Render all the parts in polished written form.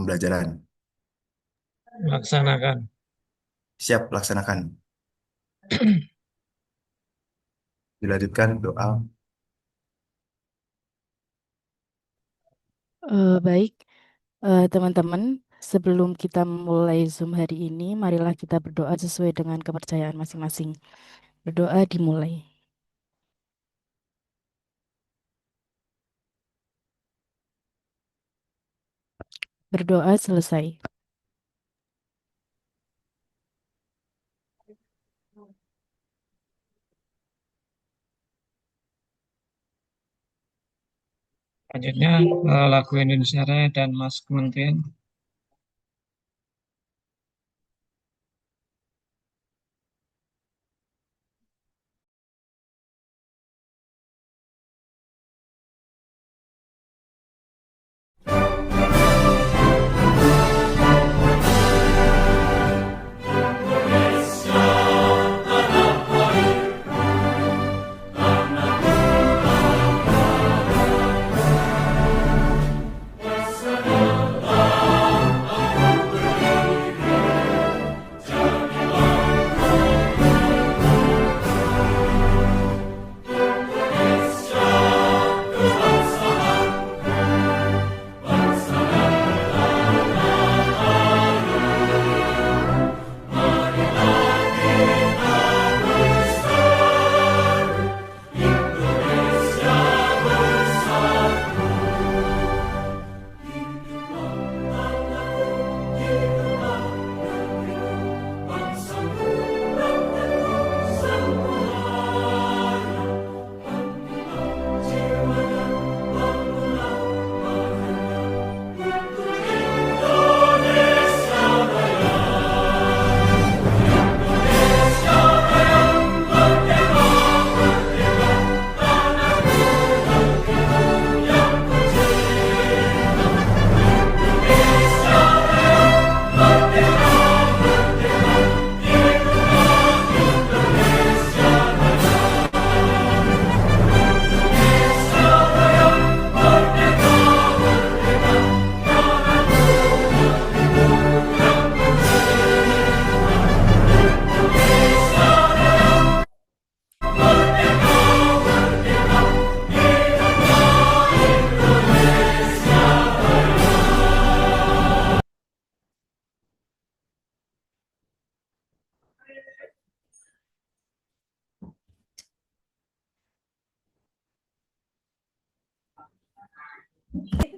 pembelajaran. Melaksanakan. Siap laksanakan. Dilanjutkan doa. Baik, teman-teman, sebelum kita memulai Zoom hari ini, marilah kita berdoa sesuai dengan kepercayaan masing-masing. Berdoa dimulai. Berdoa selesai. Selanjutnya lagu Indonesia Raya dan Mas Kementerian.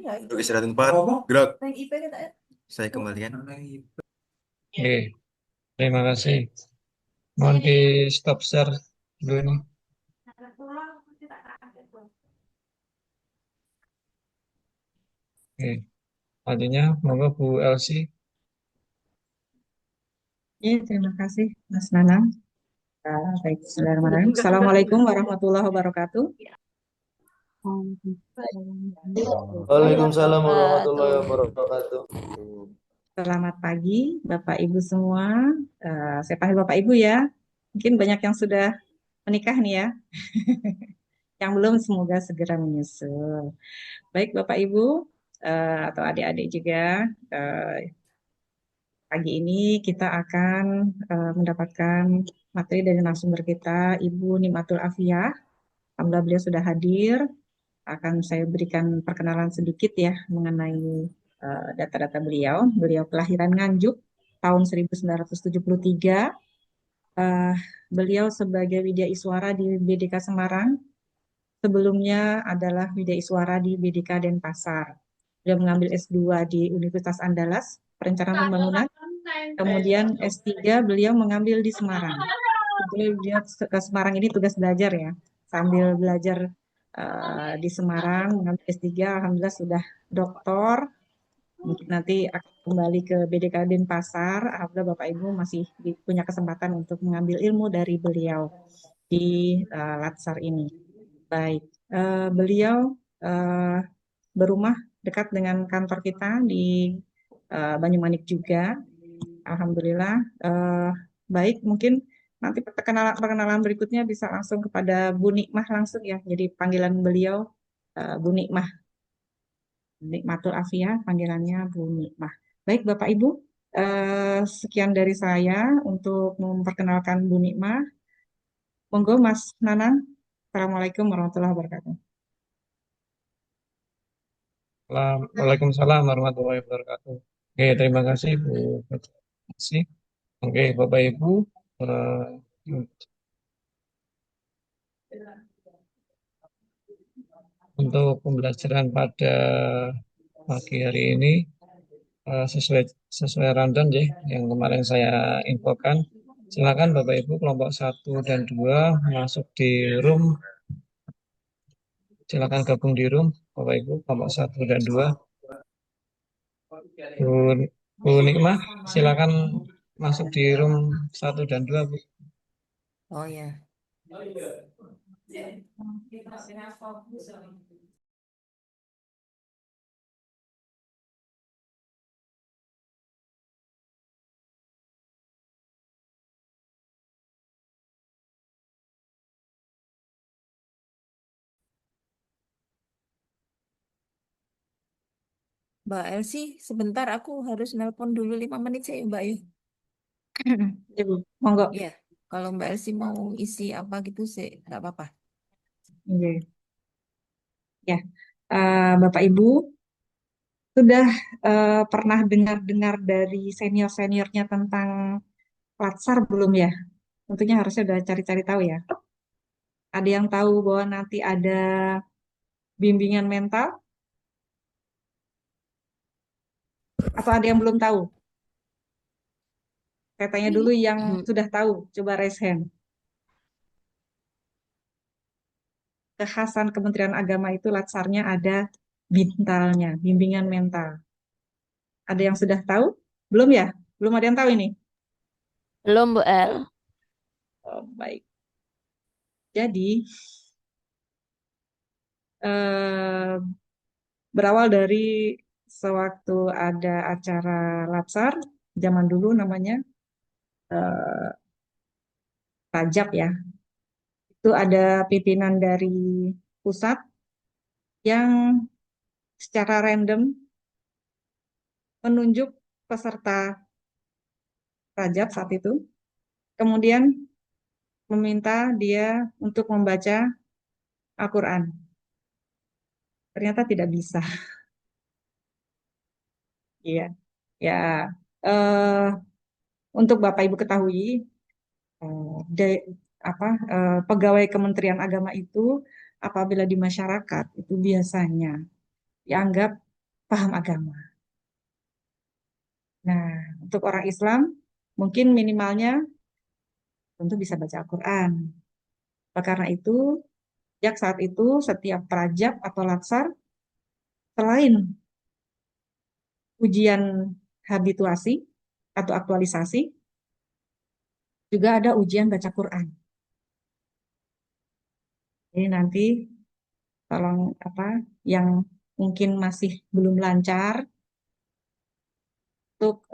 Untuk istirahat tempat, gerak. Saya kembalikan. Oke, terima kasih. Mohon di stop share dulu ini. Oke, selanjutnya monggo Bu Elsie. Ya, terima kasih Mas Nanang. Baik, bismillahirrahmanirrahim. Assalamualaikum warahmatullahi wabarakatuh. Waalaikumsalam warahmatullahi wabarakatuh. Selamat pagi Bapak Ibu semua. Saya panggil Bapak Ibu ya. Mungkin banyak yang sudah menikah nih ya. Yang belum semoga segera menyusul. Baik Bapak Ibu atau adik-adik juga. Pagi ini kita akan mendapatkan materi dari narasumber kita, Ibu Nimatul Afiyah. Alhamdulillah beliau sudah hadir. Akan saya berikan perkenalan sedikit ya mengenai data-data beliau. Beliau kelahiran Nganjuk tahun 1973. Beliau sebagai Widya Iswara di BDK Semarang. Sebelumnya adalah Widya Iswara di BDK Denpasar. Beliau mengambil S2 di Universitas Andalas, Perencanaan Pembangunan. Kemudian S3 beliau mengambil di Semarang. Beliau ke Semarang ini tugas belajar ya. Sambil belajar di Semarang, mengambil S3, alhamdulillah sudah doktor. Mungkin nanti akan kembali ke BDK Denpasar. Alhamdulillah Bapak Ibu masih punya kesempatan untuk mengambil ilmu dari beliau di Latsar ini. Baik, beliau berumah dekat dengan kantor kita di Banyumanik juga. Alhamdulillah. Baik, mungkin nanti perkenalan berikutnya bisa langsung kepada Bu Nikmah langsung ya. Jadi panggilan beliau Bu Nikmah. Nikmatul Afia, panggilannya Bu Nikmah. Baik Bapak Ibu, sekian dari saya untuk memperkenalkan Bu Nikmah. Monggo Mas Nanang. Assalamualaikum warahmatullahi wabarakatuh. Waalaikumsalam warahmatullahi wabarakatuh. Oke, terima kasih Bu. Terima kasih. Oke, Bapak Ibu, eh, untuk pembelajaran pada pagi hari ini sesuai sesuai rundown ya yang kemarin saya infokan. Silakan Bapak Ibu kelompok 1 dan 2 masuk di room. Silakan gabung di room Bapak Ibu kelompok 1 dan 2. Bu, Bu Nikmah, silakan masuk di room 1 dan 2, Bu. Oh ya. Mbak Elsi, sebentar aku harus nelpon dulu 5 menit saya Mbak ya. Ya Bu, monggo. Iya, kalau Mbak Elsi mau isi apa gitu sih nggak apa-apa. Iya. Ya, Bapak Ibu sudah pernah dengar-dengar dari senior-seniornya tentang Latsar belum ya? Tentunya harusnya udah cari-cari tahu ya. Ada yang tahu bahwa nanti ada bimbingan mental atau ada yang belum tahu? Saya tanya dulu yang sudah tahu, coba raise hand. Kekhasan Kementerian Agama itu Latsarnya ada bintalnya, bimbingan mental. Ada yang sudah tahu? Belum ya? Belum ada yang tahu ini? Belum, Bu El. Oh, baik. Jadi, eh, berawal dari sewaktu ada acara Latsar, zaman dulu namanya eh, Rajab ya. Itu ada pimpinan dari pusat yang secara random menunjuk peserta Rajab saat itu, kemudian meminta dia untuk membaca Al-Quran. Ternyata tidak bisa. Iya, ya. eh, untuk Bapak Ibu ketahui, eh, de- pegawai Kementerian Agama itu apabila di masyarakat itu biasanya dianggap paham agama. Nah, untuk orang Islam mungkin minimalnya tentu bisa baca Al-Quran. Oleh karena itu, sejak saat itu setiap prajab atau latsar selain ujian habituasi atau aktualisasi, juga ada ujian baca Quran. Jadi nanti tolong yang mungkin masih belum lancar untuk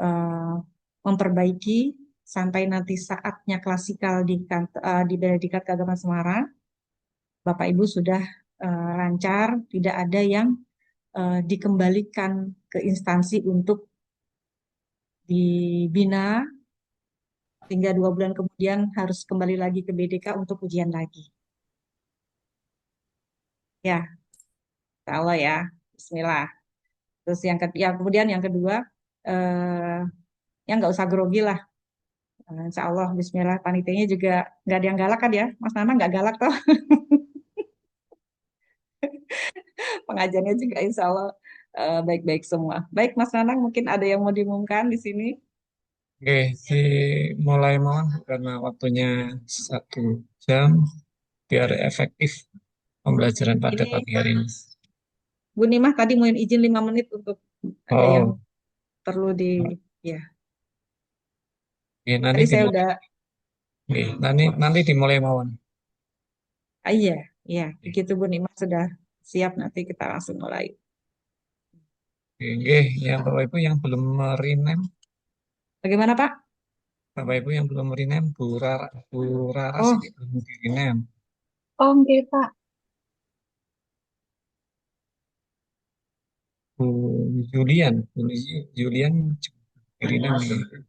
memperbaiki sampai nanti saatnya klasikal di Predikat Keagamaan Semarang, Bapak Ibu sudah lancar, tidak ada yang dikembalikan ke instansi untuk dibina, sehingga 2 bulan kemudian harus kembali lagi ke BDK untuk ujian lagi. Ya, kalau ya, Bismillah. Terus kemudian yang kedua, eh, ya nggak usah grogi lah. Insya Allah, Bismillah. Panitianya juga nggak ada yang galak kan ya, Mas Nana nggak galak toh. Pengajarnya juga Insya Allah baik-baik semua. Baik, Mas Nanang, mungkin ada yang mau diumumkan di sini. Oke, dimulai mohon karena waktunya 1 jam biar efektif pembelajaran pada Ini pagi hari ini. Bu Nimah tadi mau izin 5 menit untuk ada yang Oh, perlu ya. oke, nanti Tadi saya dimulai. udah, Oke, nanti dimulai mohon. iya, iya, Oke, begitu Bu Nimah sudah siap nanti kita langsung mulai. oke, yang Bapak Ibu yang belum rename, Bagaimana Pak? Bapak Ibu yang belum rename, Bu Raras Oh, ini belum di rename. oke Pak. Bu Julian, Julian kirinan nih.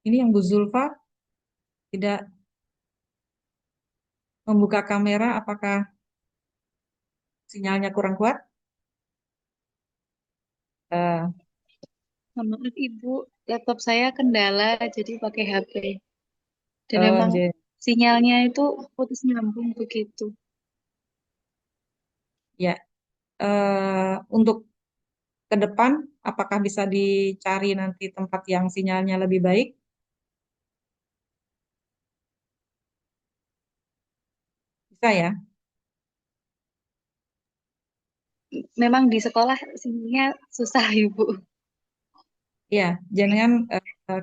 Ini yang Bu Zulfa tidak membuka kamera, apakah sinyalnya kurang kuat? Eh, Maaf Ibu, laptop saya kendala jadi pakai HP. Dan oh, memang sinyalnya itu putus nyambung begitu. ya. Untuk ke depan, apakah bisa dicari nanti tempat yang sinyalnya lebih baik? Bisa ya? Memang di sekolah sinyalnya susah Ibu. Ya, jangan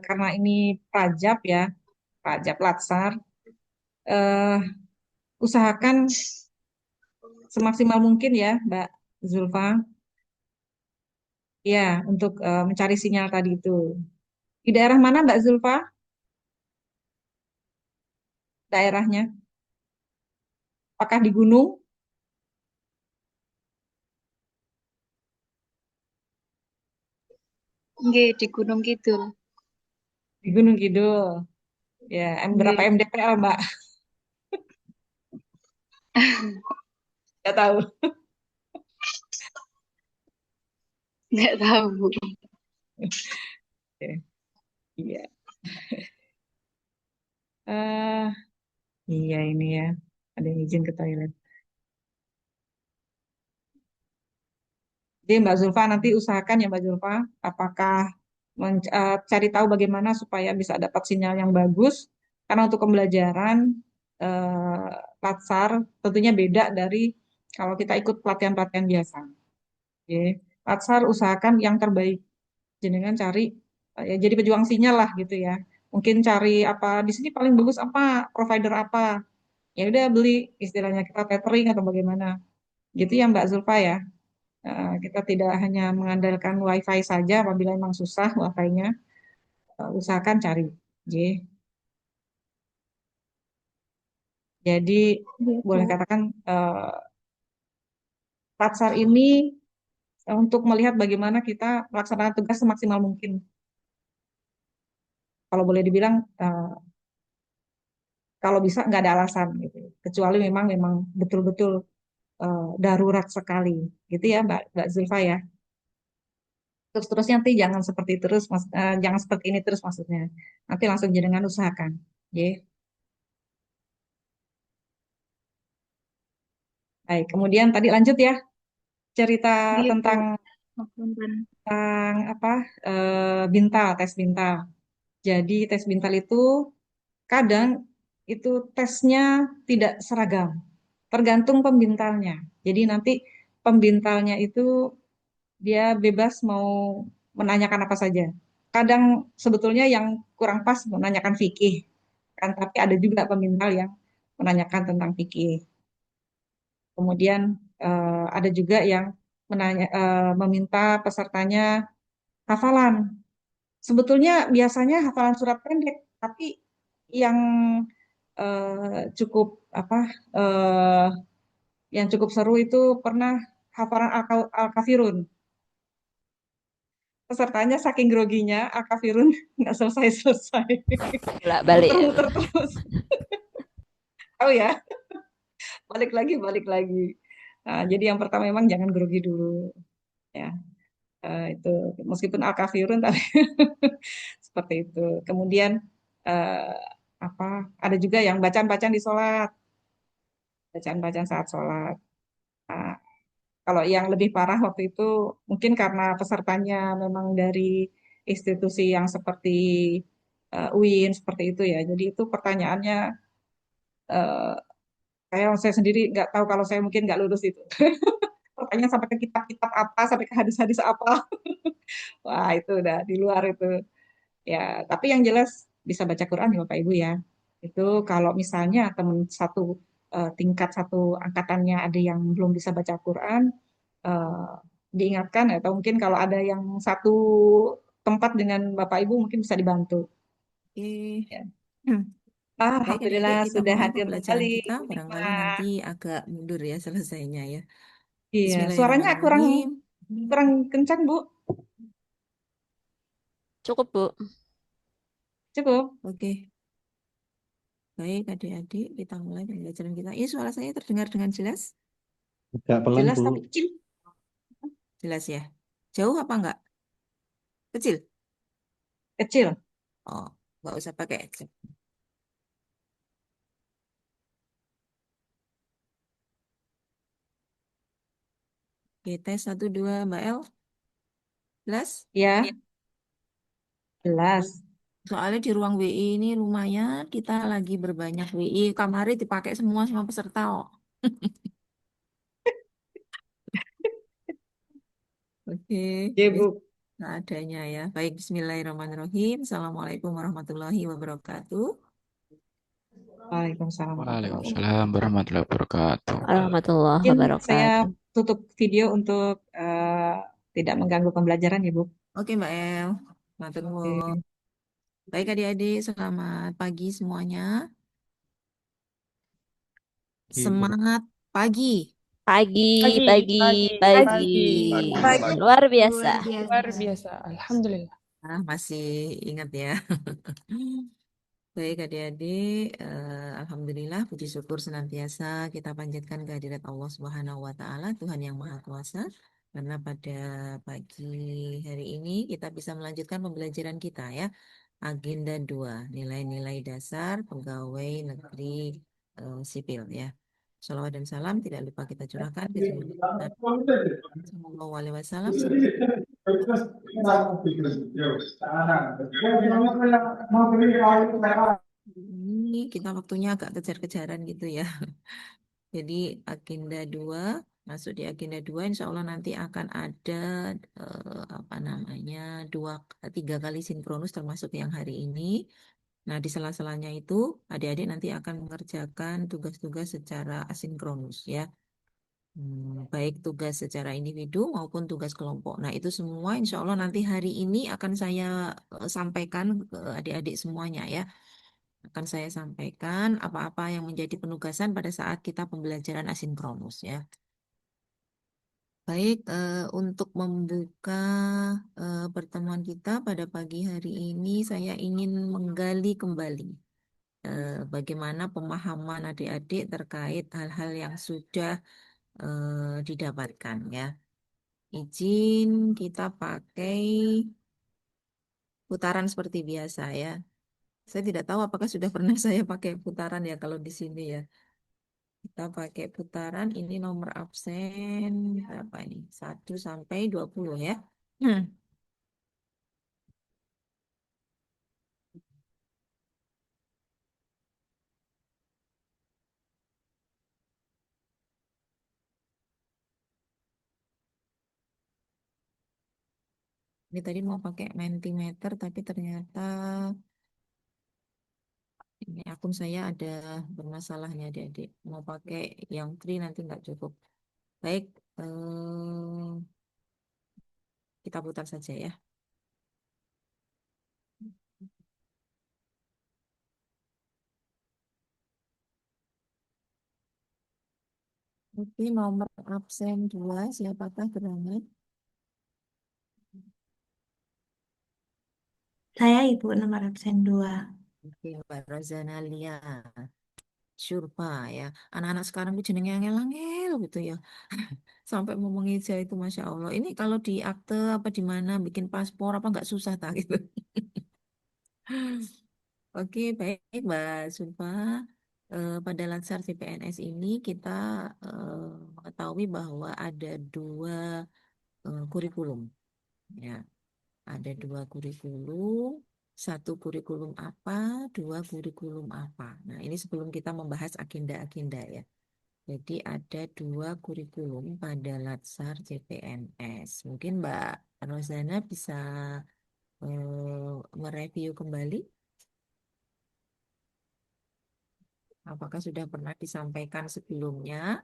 karena ini pajab ya, pajab latsar, eh, usahakan semaksimal mungkin ya, Mbak Zulfa, ya untuk mencari sinyal tadi itu. Di daerah mana Mbak Zulfa? Daerahnya? Apakah di gunung? Nggih, di Gunung Kidul. Di Gunung Kidul. Ya, berapa Nggih, MDPL Mbak? Nggak tahu. nggak tahu Bu. Oke, iya. eh iya ini ya, ada yang izin ke toilet. Jadi Mbak Zulfa nanti usahakan ya Mbak Zulfa, apakah cari tahu bagaimana supaya bisa dapat sinyal yang bagus. Karena untuk pembelajaran eh, Latsar tentunya beda dari kalau kita ikut pelatihan-pelatihan biasa. Oke. Latsar usahakan yang terbaik. Jenengan cari ya jadi pejuang sinyal lah gitu ya. Mungkin cari apa di sini paling bagus apa, provider apa. Ya udah beli istilahnya kita tethering atau bagaimana. Gitu ya Mbak Zulfa ya. Kita tidak hanya mengandalkan WiFi saja apabila memang susah WiFi-nya, usahakan cari. J. Jadi Iya, boleh Bu. katakan Latsar ini untuk melihat bagaimana kita melaksanakan tugas semaksimal mungkin. Kalau boleh dibilang kalau bisa nggak ada alasan gitu. Kecuali memang betul-betul darurat sekali, gitu ya Mbak Zulfa ya. Terus-terusnya nanti jangan seperti terus, jangan seperti ini terus maksudnya. Nanti langsung jenengan usahakan. Ya. Baik, kemudian tadi lanjut ya cerita Nggih, Bu. tentang Ngapunten. apa bintal, tes bintal. Jadi tes bintal itu kadang itu tesnya tidak seragam, tergantung pembintalnya. Jadi nanti pembintalnya itu dia bebas mau menanyakan apa saja. Kadang sebetulnya yang kurang pas menanyakan fikih, kan? Tapi ada juga pembintal yang menanyakan tentang fikih. Kemudian ada juga yang meminta pesertanya hafalan. Sebetulnya biasanya hafalan surat pendek, tapi yang cukup apa eh, yang cukup seru itu pernah hafalan Al-Kafirun. Pesertanya saking groginya Al-Kafirun nggak selesai-selesai. Bolak balik. Muter-muter terus. Tahu ya, balik lagi. Nah, jadi yang pertama memang jangan grogi dulu ya. Itu meskipun Al-Kafirun tapi seperti itu. Kemudian eh, apa? Ada juga yang bacaan-bacaan di sholat, bacaan-bacaan saat sholat. Nah, kalau yang lebih parah waktu itu mungkin karena pesertanya memang dari institusi yang seperti UIN seperti itu ya. Jadi itu pertanyaannya saya sendiri nggak tahu kalau saya mungkin nggak lulus itu pertanyaan sampai ke kitab-kitab apa, sampai ke hadis-hadis apa. Wah, itu udah di luar itu. Ya, tapi yang jelas bisa baca Quran ya Bapak Ibu ya. Itu kalau misalnya teman satu tingkat satu angkatannya ada yang belum bisa baca Quran, eh, diingatkan atau mungkin kalau ada yang satu tempat dengan Bapak Ibu mungkin bisa dibantu. Oke. Ya. Hmm. Baik, Alhamdulillah adik-adik, kita sudah mulai hadir pembelajaran kembali kita. Bu Barangkali Hikmah. nanti agak mundur ya selesainya ya. Iya, suaranya kurang Bismillahirrahmanirrahim. kurang kencang Bu. Cukup, Bu. Cukup. Oke, baik adik-adik, kita mulai pembelajaran kita. Ini suara saya terdengar dengan jelas? Agak pelan, Jelas Bu. tapi kecil. Jelas ya? Jauh apa enggak? Kecil? Kecil. Oh, nggak usah pakai headset. Oke, tes 1, 2, Mbak El. Jelas? Ya, jelas. Soalnya di ruang WI ini lumayan, kita lagi berbanyak WI. Kamarnya dipakai semua sama peserta. Oh. Oke, Iya, ini Bu. adanya ya. Baik, Bismillahirrahmanirrahim. Assalamualaikum warahmatullahi wabarakatuh. Waalaikumsalam warahmatullahi wabarakatuh. Waalaikumsalam warahmatullahi wabarakatuh. Warahmatullahi Mungkin saya wabarakatuh. tutup video untuk tidak mengganggu pembelajaran ya, Bu. Oke, Mbak El. Matur nuwun. Oke. Baik adik-adik, selamat pagi semuanya. Ibu. Semangat pagi. Pagi, Pagi, pagi, pagi, pagi. pagi, Luar biasa. luar biasa. Alhamdulillah. Ah, masih ingat ya. Baik adik-adik, Alhamdulillah puji syukur senantiasa kita panjatkan kehadirat Allah Subhanahu wa Ta'ala, Tuhan yang Maha Kuasa. Karena pada pagi hari ini kita bisa melanjutkan pembelajaran kita ya. Agenda 2 nilai-nilai dasar pegawai negeri sipil ya. Salawat dan salam tidak lupa kita curahkan ke junjungan kita Sallallahu Alaihi Wasallam. Ini kita waktunya agak kejar-kejaran gitu ya. Jadi agenda 2 masuk di agenda 2 insya Allah nanti akan ada apa namanya 3 kali sinkronus termasuk yang hari ini. Nah di sela-selanya itu adik-adik nanti akan mengerjakan tugas-tugas secara asinkronus ya. Baik tugas secara individu maupun tugas kelompok. Nah itu semua insya Allah nanti hari ini akan saya sampaikan ke adik-adik semuanya ya. Akan saya sampaikan apa-apa yang menjadi penugasan pada saat kita pembelajaran asinkronus ya. Baik, untuk membuka pertemuan kita pada pagi hari ini, saya ingin menggali kembali bagaimana pemahaman adik-adik terkait hal-hal yang sudah didapatkan ya. Izin kita pakai putaran seperti biasa ya. Saya tidak tahu apakah sudah pernah saya pakai putaran ya kalau di sini ya. Kita pakai putaran ini nomor absen berapa ini? 1 sampai 20 ya. Ini tadi mau pakai Mentimeter tapi ternyata ini akun saya ada bermasalahnya adik-adik. Mau pakai yang free nanti nggak cukup. Baik, kita putar saja ya. Oke, nomor absen 2, siapakah gerangan? Saya Ibu nomor absen 2. Oke, Mbak Rozana Lia. Syurpa ya. Anak-anak sekarang tuh jenengnya angel-angel gitu ya. Sampai mau mengeja itu Masya Allah. Ini kalau di akte apa di mana bikin paspor apa nggak susah tak gitu. Oke, baik Mbak Syurpa. Pada Lansar CPNS ini kita mengetahui bahwa ada 2 kurikulum. Ya, ada 2 kurikulum. 1 kurikulum apa, 2 kurikulum apa. Nah, ini sebelum kita membahas agenda-agenda ya. Jadi ada dua kurikulum pada Latsar CPNS. Mungkin Mbak Rozana bisa mereview kembali. Apakah sudah pernah disampaikan sebelumnya?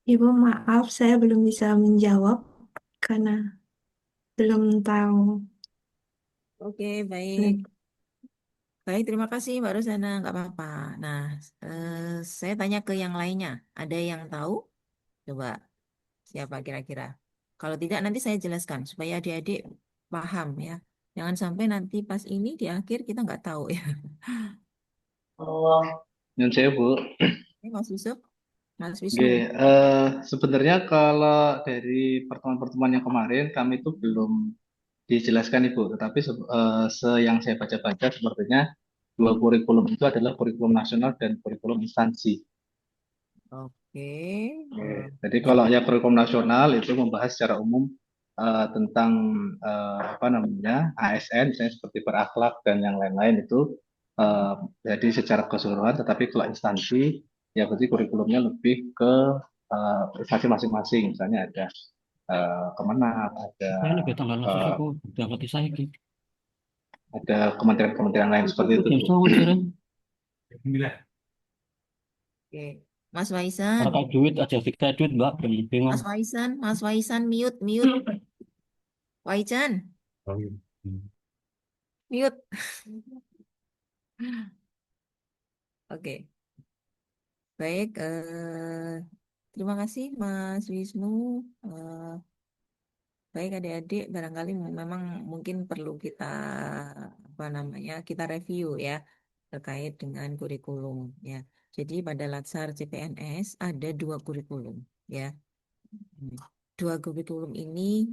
Ibu, maaf, saya belum bisa menjawab karena belum tahu. Oke, baik. Belum. Baik, terima kasih Mbak Rozana. Nggak apa-apa. Nah, eh, saya tanya ke yang lainnya. Ada yang tahu? Coba, siapa kira-kira? Kalau tidak, nanti saya jelaskan supaya adik-adik paham ya. Jangan sampai nanti pas ini di akhir kita nggak tahu ya. Oh, Nyun sewu, Bu. Ini Mas Yusuf, Mas Oke, Wisnu. sebenarnya kalau dari pertemuan-pertemuan yang kemarin kami itu belum dijelaskan Ibu, tetapi yang saya baca-baca sepertinya dua kurikulum itu adalah kurikulum nasional dan kurikulum instansi. Oke. Jadi kalau ya kurikulum nasional itu membahas secara umum tentang apa namanya ASN, misalnya seperti berakhlak dan yang lain-lain itu eh, jadi secara keseluruhan. Tetapi kalau instansi ya berarti kurikulumnya lebih ke instansi masing-masing. Misalnya ada Kemenang, eh, ada kementerian-kementerian lain seperti itu. Oke. Mas Waisan. Mas Waisan, Mas Waisan, mute, mute. Waisan, mute. Oke. Baik, terima kasih Mas Wisnu. Eh, Baik adik-adik, barangkali memang mungkin perlu kita apa namanya kita review ya terkait dengan kurikulum ya. Jadi pada Latsar CPNS ada dua kurikulum ya. Hmm. Dua kurikulum ini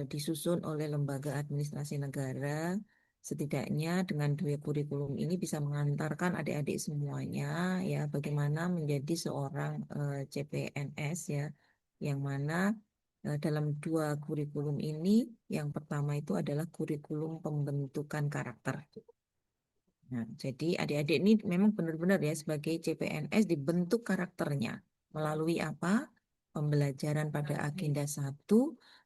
disusun oleh Lembaga Administrasi Negara. Setidaknya dengan dua kurikulum ini bisa mengantarkan adik-adik semuanya ya bagaimana menjadi seorang CPNS ya, yang mana dalam dua kurikulum ini yang pertama itu adalah kurikulum pembentukan karakter. Nah, jadi adik-adik ini memang benar-benar ya sebagai CPNS dibentuk karakternya melalui apa? Pembelajaran pada agenda 1,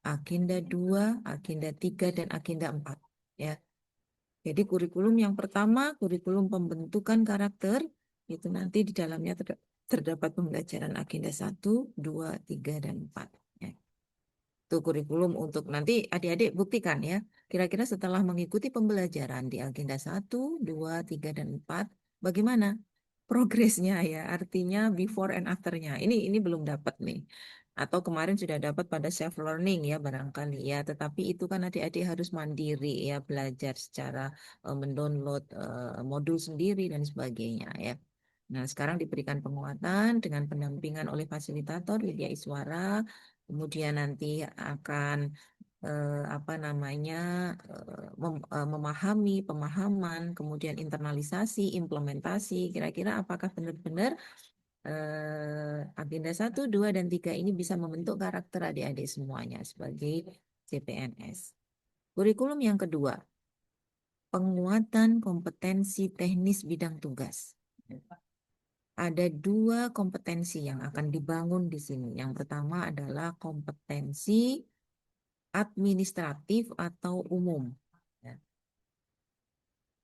agenda 2, agenda 3, dan agenda 4. Ya. Jadi kurikulum yang pertama, kurikulum pembentukan karakter, itu nanti di dalamnya terdapat pembelajaran agenda 1, 2, 3, dan 4. Ya. Itu kurikulum untuk nanti adik-adik buktikan ya. Kira-kira setelah mengikuti pembelajaran di agenda 1, 2, 3, dan 4, bagaimana progresnya ya? Artinya before and after-nya. Ini belum dapat nih. Atau kemarin sudah dapat pada self learning ya barangkali ya. Tetapi itu kan adik-adik harus mandiri ya, belajar secara mendownload modul sendiri dan sebagainya ya. Nah, sekarang diberikan penguatan dengan pendampingan oleh fasilitator Widya Iswara. Kemudian nanti akan apa namanya memahami pemahaman, kemudian internalisasi, implementasi. Kira-kira apakah benar-benar agenda 1, 2, dan 3 ini bisa membentuk karakter adik-adik semuanya sebagai CPNS. Kurikulum yang kedua, penguatan kompetensi teknis bidang tugas. Ada dua kompetensi yang akan dibangun di sini. Yang pertama adalah kompetensi administratif atau umum. Ya.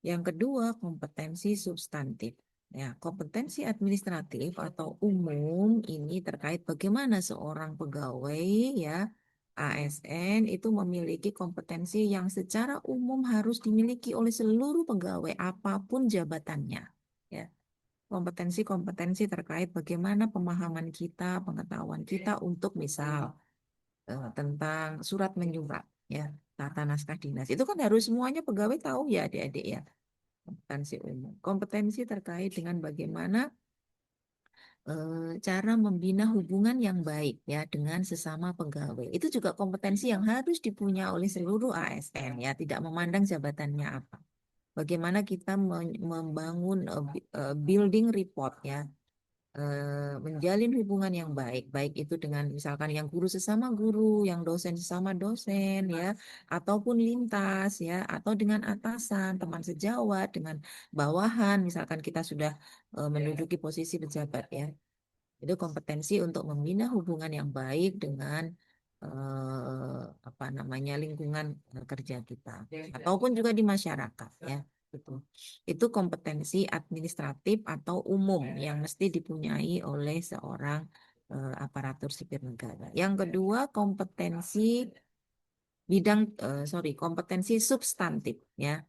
Yang kedua, kompetensi substantif. Ya, kompetensi administratif atau umum ini terkait bagaimana seorang pegawai ya ASN itu memiliki kompetensi yang secara umum harus dimiliki oleh seluruh pegawai apapun jabatannya. Ya, kompetensi-kompetensi terkait bagaimana pemahaman kita, pengetahuan kita untuk misal tentang surat menyurat, ya, tata naskah dinas. Itu kan harus semuanya pegawai tahu ya adik-adik ya. Kompetensi umum. Kompetensi terkait dengan bagaimana cara membina hubungan yang baik ya dengan sesama pegawai. Itu juga kompetensi yang harus dipunya oleh seluruh ASN ya, tidak memandang jabatannya apa. Bagaimana kita membangun building report ya, menjalin hubungan yang baik, baik itu dengan misalkan yang guru sesama guru, yang dosen sesama dosen ya, ataupun lintas ya, atau dengan atasan, teman sejawat, dengan bawahan, misalkan kita sudah menduduki posisi pejabat ya. Itu kompetensi untuk membina hubungan yang baik dengan apa namanya lingkungan kerja kita, ataupun juga di masyarakat ya. Itu kompetensi administratif atau umum yang mesti dipunyai oleh seorang aparatur sipil negara. Yang kedua, kompetensi substantif ya.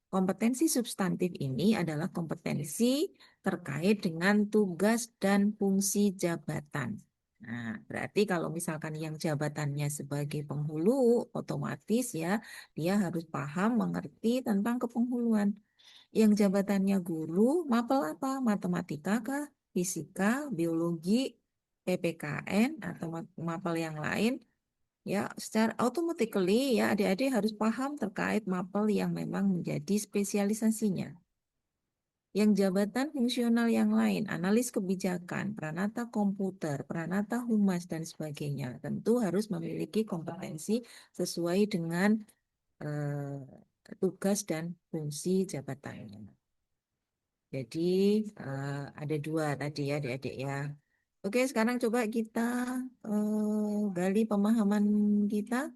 Kompetensi substantif ini adalah kompetensi terkait dengan tugas dan fungsi jabatan. Nah, berarti kalau misalkan yang jabatannya sebagai penghulu, otomatis ya dia harus paham, mengerti tentang kepenghuluan. Yang jabatannya guru, mapel apa? Matematika kah? Fisika, biologi, PPKN, atau mapel yang lain? Ya, secara automatically ya adik-adik harus paham terkait mapel yang memang menjadi spesialisasinya. Yang jabatan fungsional yang lain, analis kebijakan, pranata komputer, pranata humas, dan sebagainya, tentu harus memiliki kompetensi sesuai dengan tugas dan fungsi jabatannya. Jadi ada dua tadi ya adik-adik ya. Oke, sekarang coba kita gali pemahaman kita.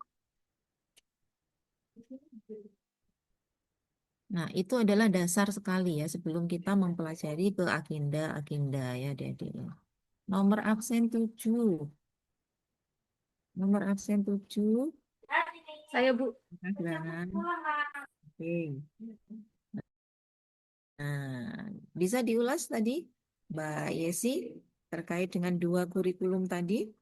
Nah, itu adalah dasar sekali ya sebelum kita mempelajari ke agenda-agenda ya adik-adik. Nomor absen 7. Nomor absen 7. Saya, Bu. Silakan. Oke. Nah, bisa diulas tadi, Mbak Yesi, terkait dengan 2 kurikulum tadi?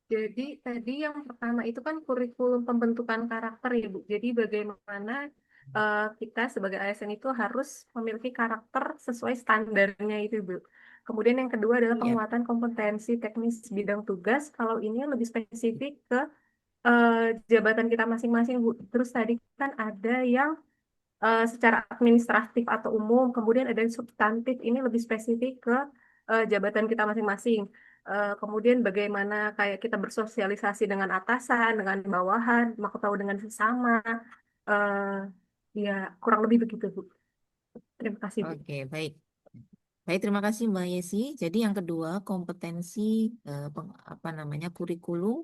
Jadi tadi yang pertama itu kan kurikulum pembentukan karakter ya, Bu. Jadi bagaimana kita sebagai ASN itu harus memiliki karakter sesuai standarnya itu, Bu. Kemudian yang kedua adalah Ya. penguatan kompetensi teknis bidang tugas. Kalau ini lebih spesifik ke jabatan kita masing-masing, Bu. Terus tadi kan ada yang secara administratif atau umum, kemudian ada yang substantif, ini lebih spesifik ke jabatan kita masing-masing. Kemudian bagaimana kayak kita bersosialisasi dengan atasan, dengan bawahan, mau tahu dengan sesama, eh, ya kurang lebih begitu, Bu. Terima kasih, Bu. Oke, baik. Baik, terima kasih Mbak Yesi. Jadi yang kedua, kompetensi apa namanya kurikulum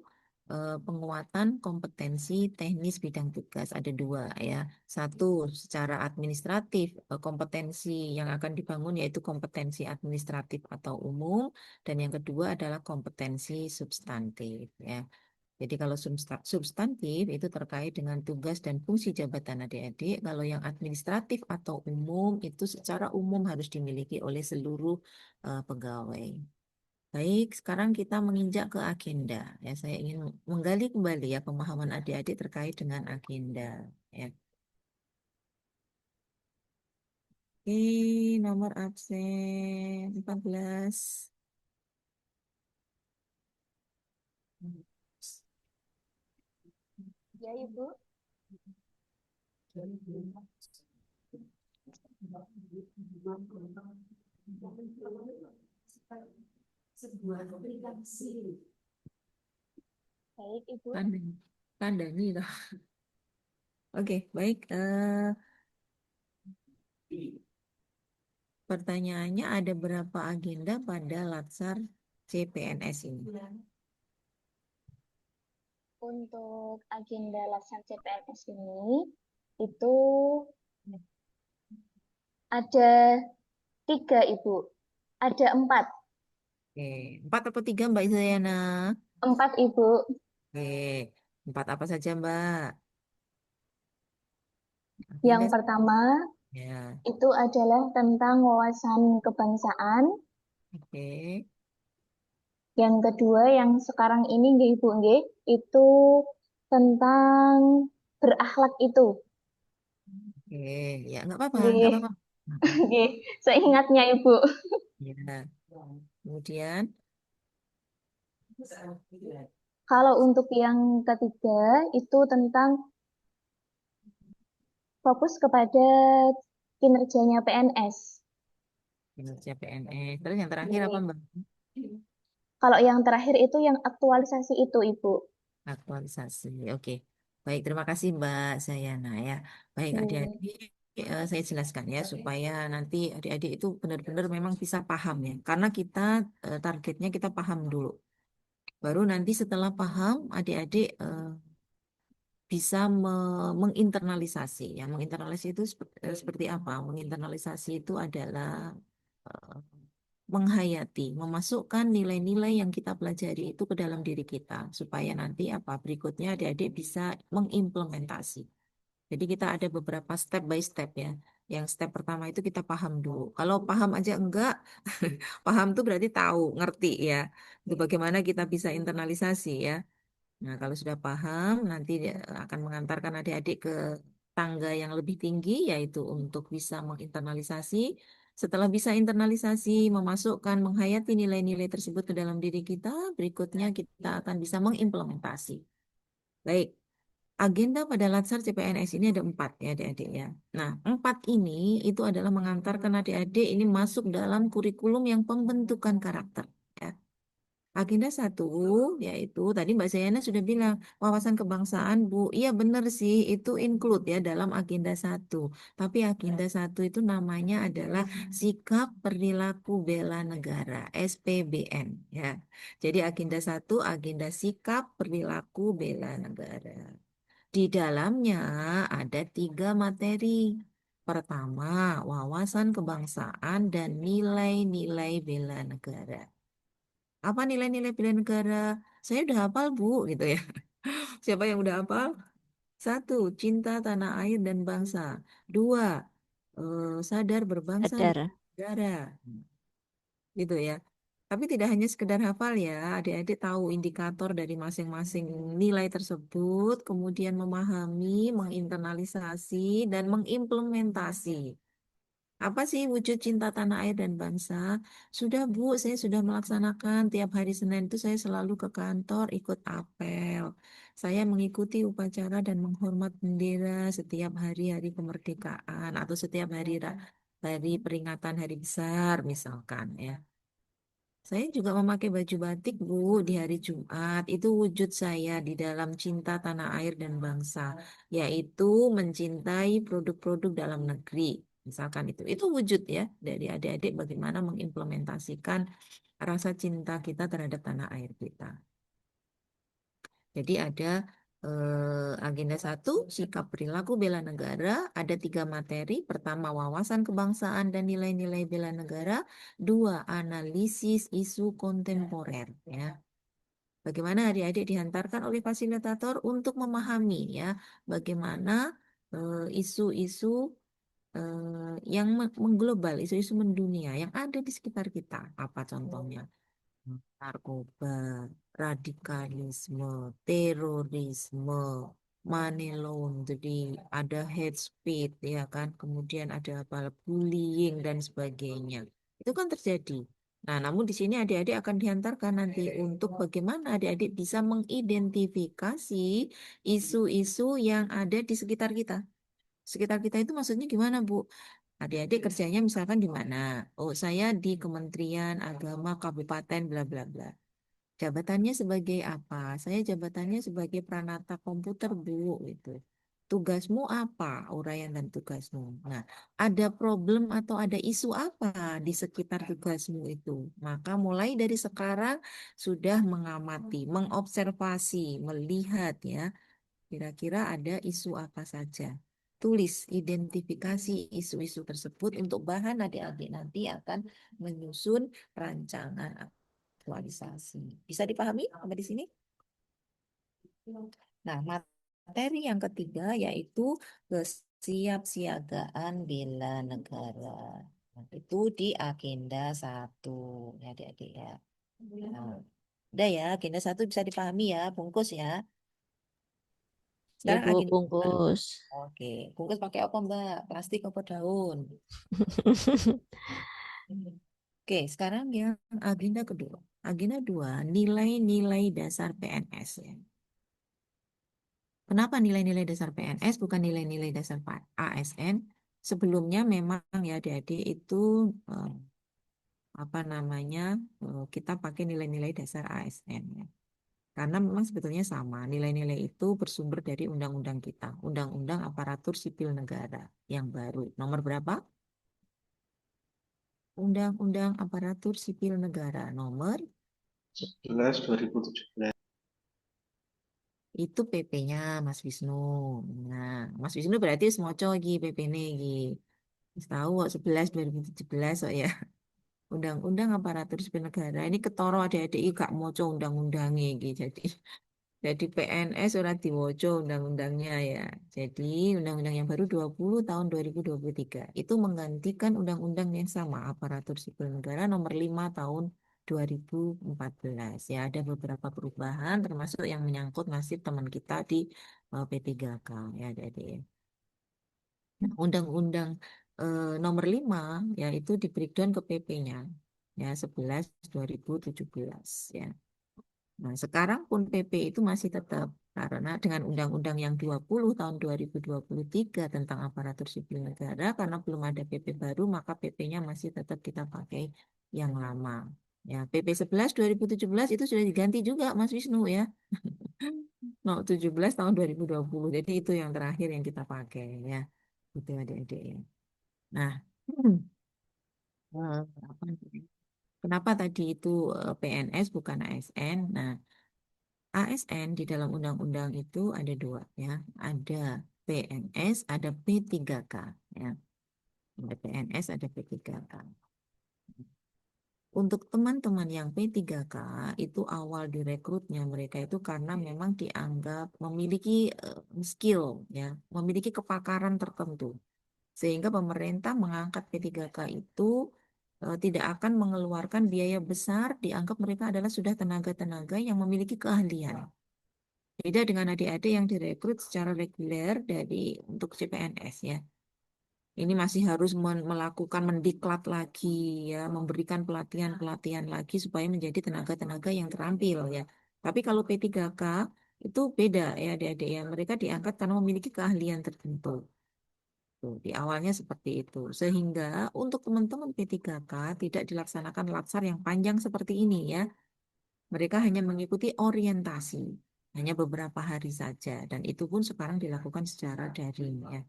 penguatan kompetensi teknis bidang tugas ada 2 ya. Satu, secara administratif kompetensi yang akan dibangun yaitu kompetensi administratif atau umum, dan yang kedua adalah kompetensi substantif ya. Jadi kalau substantif itu terkait dengan tugas dan fungsi jabatan adik-adik. Kalau yang administratif atau umum itu secara umum harus dimiliki oleh seluruh pegawai. Baik, sekarang kita menginjak ke agenda. Ya, saya ingin menggali kembali ya pemahaman adik-adik terkait dengan agenda. Ya. Oke, nomor absen 14. Ya, Ibu. Baik, Ibu. Kandani toh. Oke, baik. Pertanyaannya ada berapa agenda pada Latsar CPNS ini? Untuk agenda laksana CPNS ini itu ada 3, Ibu. Ada 4. Oke, 4 atau 3 Mbak Zayana? 4, Ibu. Oke, 4 apa saja Mbak? Yang Agenda pertama ya. itu adalah tentang wawasan kebangsaan. Oke, Yang kedua yang sekarang ini nggih Ibu nggih, itu tentang berakhlak itu. oke, ya nggak apa-apa, nggak Nggih, apa-apa. nggih, seingatnya Ibu. Ya, kemudian, Kalau untuk yang ketiga itu tentang fokus kepada kinerjanya PNS. kinerja PNS. Terus yang terakhir apa Nggih. Mbak? Kalau yang terakhir itu yang aktualisasi itu Ibu. Aktualisasi. Oke. Baik, terima kasih Mbak Sayana ya. Baik, Nggih. adik-adik, saya jelaskan ya supaya nanti adik-adik itu benar-benar memang bisa paham ya. Karena kita targetnya kita paham dulu. Baru nanti setelah paham, adik-adik bisa menginternalisasi ya. Menginternalisasi itu seperti apa? Menginternalisasi itu adalah eh, menghayati, memasukkan nilai-nilai yang kita pelajari itu ke dalam diri kita supaya nanti apa berikutnya adik-adik bisa mengimplementasi. Jadi kita ada beberapa step by step ya. Yang step pertama itu kita paham dulu. Kalau paham aja enggak, paham tuh berarti tahu, ngerti ya. Itu bagaimana kita bisa internalisasi ya. Nah, kalau sudah paham, nanti dia akan mengantarkan adik-adik ke tangga yang lebih tinggi, yaitu untuk bisa menginternalisasi. Setelah bisa internalisasi, memasukkan, menghayati nilai-nilai tersebut ke dalam diri kita, berikutnya kita akan bisa mengimplementasi. Baik, agenda pada Latsar CPNS ini ada 4 ya adik-adik ya. Nah, 4 ini itu adalah mengantarkan adik-adik ini masuk dalam kurikulum yang pembentukan karakter. Ya. Agenda 1 yaitu tadi Mbak Zayana sudah bilang wawasan kebangsaan Bu. Iya benar sih itu include ya dalam agenda 1. Tapi agenda 1 itu namanya adalah sikap perilaku bela negara SPBN ya. Jadi agenda 1 agenda sikap perilaku bela negara. Di dalamnya ada 3 materi. Pertama, wawasan kebangsaan dan nilai-nilai bela negara. Apa nilai-nilai bela negara? Saya udah hafal, Bu, gitu ya. Siapa yang udah hafal? 1, cinta tanah air dan bangsa. 2, sadar berbangsa dan Sadar. negara. Gitu ya. Tapi tidak hanya sekedar hafal ya, adik-adik tahu indikator dari masing-masing nilai tersebut, kemudian memahami, menginternalisasi, dan mengimplementasi. Apa sih wujud cinta tanah air dan bangsa? Sudah Bu, saya sudah melaksanakan tiap hari Senin itu saya selalu ke kantor ikut apel. Saya mengikuti upacara dan menghormat bendera setiap hari-hari kemerdekaan atau setiap hari peringatan hari besar misalkan ya. Saya juga memakai baju batik, Bu, di hari Jumat. Itu wujud saya di dalam cinta tanah air dan bangsa, yaitu mencintai produk-produk dalam negeri. Misalkan itu. Itu wujud ya dari adik-adik bagaimana mengimplementasikan rasa cinta kita terhadap tanah air kita. Jadi ada agenda 1, sikap perilaku bela negara, ada 3 materi. Pertama, wawasan kebangsaan dan nilai-nilai bela negara. 2, analisis isu kontemporer. Ya. Bagaimana adik-adik dihantarkan oleh fasilitator untuk memahami ya, bagaimana isu-isu yang mengglobal, isu-isu mendunia yang ada di sekitar kita. Apa contohnya? Narkoba, radikalisme, terorisme, money laundering, ada hate speech, ya kan, kemudian ada apa, bullying dan sebagainya. Itu kan terjadi. Nah, namun di sini adik-adik akan diantarkan nanti untuk bagaimana adik-adik bisa mengidentifikasi isu-isu yang ada di sekitar kita. Sekitar kita itu maksudnya gimana, Bu? Adik-adik kerjanya misalkan di mana? Oh, saya di Kementerian Agama Kabupaten bla bla bla. Jabatannya sebagai apa? Saya jabatannya sebagai pranata komputer, Bu, gitu. Tugasmu apa? Uraian dan tugasmu. Nah, ada problem atau ada isu apa di sekitar tugasmu itu? Maka mulai dari sekarang sudah mengamati, mengobservasi, melihat ya, kira-kira ada isu apa saja. Tulis, identifikasi isu-isu tersebut untuk bahan adik-adik nanti akan menyusun rancangan. aktualisasi. Bisa dipahami sampai di sini? Nah, materi yang ketiga yaitu kesiapsiagaan bela negara. Nah, itu di agenda 1 ya adik-adik ya. Nah, udah ya, agenda 1 bisa dipahami ya, bungkus ya. Ya Sekarang Bu, agenda 2. bungkus. Oke, bungkus pakai apa Mbak? Plastik apa daun? Oke, sekarang yang agenda kedua. Agenda 2, nilai-nilai dasar PNS ya. Kenapa nilai-nilai dasar PNS bukan nilai-nilai dasar ASN? Sebelumnya memang ya adik-adik itu eh, apa namanya kita pakai nilai-nilai dasar ASN ya. Karena memang sebetulnya sama, nilai-nilai itu bersumber dari undang-undang kita, Undang-Undang Aparatur Sipil Negara yang baru. Nomor berapa? Undang-Undang Aparatur Sipil Negara nomor 11 2017. itu PP-nya Mas Wisnu. Nah, Mas Wisnu berarti semoco lagi PP-nya lagi. Tahu kok 11 2017 kok ya. Undang-Undang Aparatur Sipil Negara ini ketoro adik-adik gak moco undang-undangnya gitu. Jadi PNS ora diwaca undang-undangnya ya. Jadi undang-undang yang baru 20 tahun 2023 itu menggantikan undang-undang yang sama Aparatur Sipil Negara nomor 5 tahun 2014. Ya, ada beberapa perubahan termasuk yang menyangkut nasib teman kita di P3K ya adik-adik ya. Nah, undang-undang nomor 5 ya itu di breakdown ke PP-nya ya 11 2017 ya. Nah, sekarang pun PP itu masih tetap karena dengan Undang-Undang yang 20 tahun 2023 tentang aparatur sipil negara karena belum ada PP baru maka PP-nya masih tetap kita pakai yang lama. Ya, PP 11 2017 itu sudah diganti juga Mas Wisnu ya. No, 17 tahun 2020. Jadi itu yang terakhir yang kita pakai ya. Itu adik-adik ya. Nah, apa namanya? Kenapa tadi itu PNS bukan ASN? Nah, ASN di dalam undang-undang itu ada dua ya, ada PNS, ada P3K ya. Ada PNS, ada P3K. Untuk teman-teman yang P3K itu awal direkrutnya mereka itu karena memang dianggap memiliki skill ya, memiliki kepakaran tertentu. Sehingga pemerintah mengangkat P3K itu tidak akan mengeluarkan biaya besar, dianggap mereka adalah sudah tenaga-tenaga yang memiliki keahlian. Beda dengan adik-adik yang direkrut secara reguler untuk CPNS ya. Ini masih harus melakukan mendiklat lagi ya, memberikan pelatihan-pelatihan lagi supaya menjadi tenaga-tenaga yang terampil ya. Tapi kalau P3K itu beda ya adik-adik ya. Mereka diangkat karena memiliki keahlian tertentu. Tuh, di awalnya seperti itu. Sehingga untuk teman-teman P3K tidak dilaksanakan latsar yang panjang seperti ini ya. Mereka hanya mengikuti orientasi, hanya beberapa hari saja, dan itu pun sekarang dilakukan secara daring ya,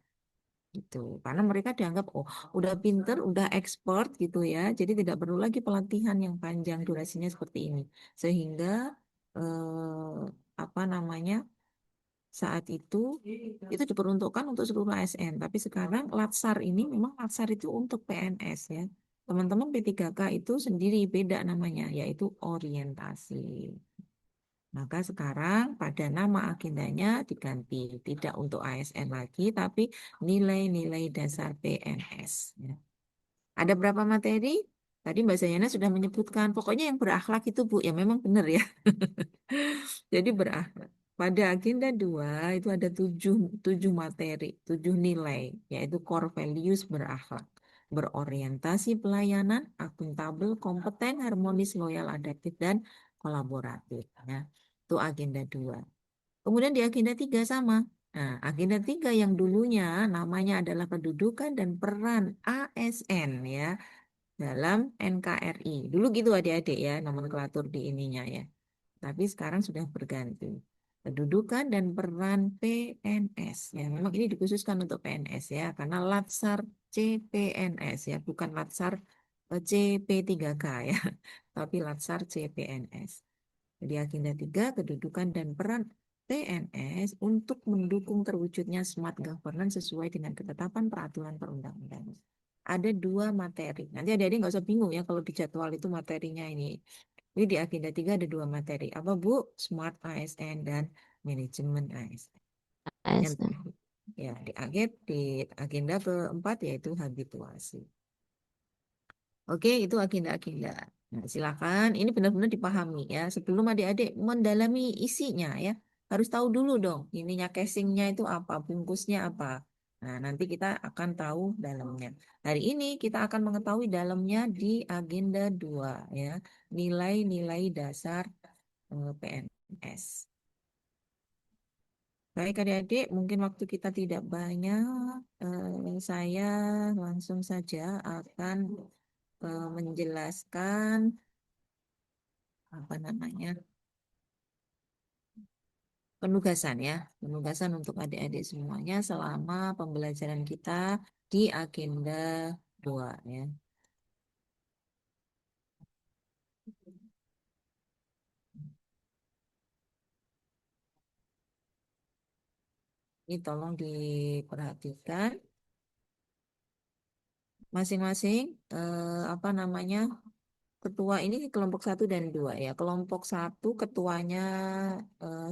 gitu. Karena mereka dianggap oh udah pinter, udah expert gitu ya, jadi tidak perlu lagi pelatihan yang panjang durasinya seperti ini, sehingga apa namanya saat itu diperuntukkan untuk seluruh ASN, tapi sekarang Latsar ini memang Latsar itu untuk PNS ya. Teman-teman P3K itu sendiri beda namanya, yaitu orientasi. Maka sekarang pada nama agendanya diganti, tidak untuk ASN lagi, tapi nilai-nilai dasar PNS. Ya. Ada berapa materi? Tadi Mbak Zayana sudah menyebutkan, pokoknya yang berakhlak itu Bu, ya memang benar ya. Jadi berakhlak. Pada agenda 2 itu ada 7 materi, 7 nilai, yaitu core values berakhlak, berorientasi pelayanan, akuntabel, kompeten, harmonis, loyal, adaptif, dan kolaboratif. Ya. Itu agenda 2. Kemudian di agenda 3 sama. Nah, agenda 3 yang dulunya namanya adalah kedudukan dan peran ASN ya dalam NKRI. Dulu gitu adik-adik ya nomenklatur di ininya ya. Tapi sekarang sudah berganti. Kedudukan dan peran PNS. Ya, memang ini dikhususkan untuk PNS ya, karena Latsar CPNS ya, bukan Latsar CP3K ya, tapi Latsar CPNS. Jadi agenda 3, kedudukan dan peran PNS untuk mendukung terwujudnya smart governance sesuai dengan ketetapan peraturan perundang-undangan. Ada 2 materi. Nanti adik-adik nggak usah bingung ya kalau di jadwal itu materinya ini Jadi di agenda 3 ada 2 materi. Apa Bu? Smart ASN dan manajemen ASN. Yang ASN. terakhir. Ya, di agenda keempat yaitu habituasi. Oke, itu agenda-agenda. Nah, silakan. Ini benar-benar dipahami ya. Sebelum adik-adik mendalami isinya ya, harus tahu dulu dong. Ininya casingnya itu apa, bungkusnya apa. Nah, nanti kita akan tahu dalamnya. Hari ini kita akan mengetahui dalamnya di agenda 2 ya. Nilai-nilai dasar PNS. Baik adik-adik, mungkin waktu kita tidak banyak. Saya langsung saja akan menjelaskan apa namanya penugasan ya, penugasan untuk adik-adik semuanya selama pembelajaran kita di agenda 2 ya. Ini tolong diperhatikan masing-masing apa namanya ketua ini kelompok 1 dan 2 ya. Kelompok 1 ketuanya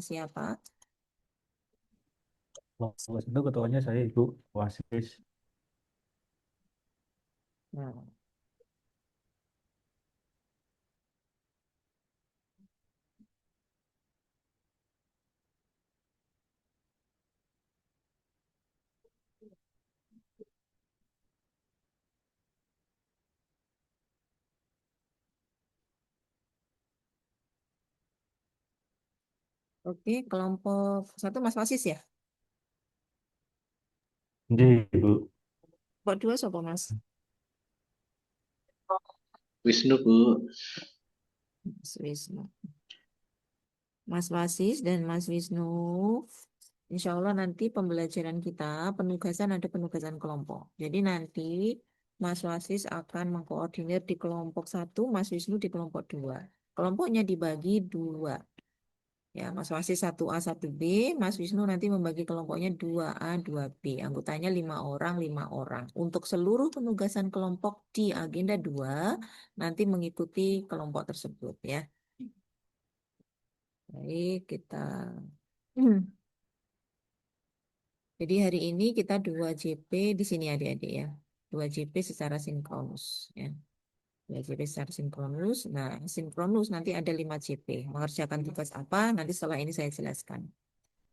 siapa? Itu ketuanya saya Ibu Wasis. Nah, oke, kelompok 1 Mas Wasis ya? Jadi Ibu. Kelompok 2 siapa Mas? Wisnu Bu. Mas Wisnu. Mas Wasis dan Mas Wisnu. Insya Allah nanti pembelajaran kita, penugasan ada penugasan kelompok. Jadi nanti Mas Wasis akan mengkoordinir di kelompok 1, Mas Wisnu di kelompok 2. Kelompoknya dibagi 2. Ya, Mas Wasis 1A, 1B, Mas Wisnu nanti membagi kelompoknya 2A, 2B. Anggotanya 5 orang, 5 orang. Untuk seluruh penugasan kelompok di agenda 2, nanti mengikuti kelompok tersebut ya. Baik, kita jadi hari ini kita 2 JP di sini adik-adik ya. 2 JP secara sinkronus ya. 2 JP secara sinkronus. Nah, sinkronus nanti ada 5 JP. Mengerjakan tugas apa? Nanti setelah ini saya jelaskan.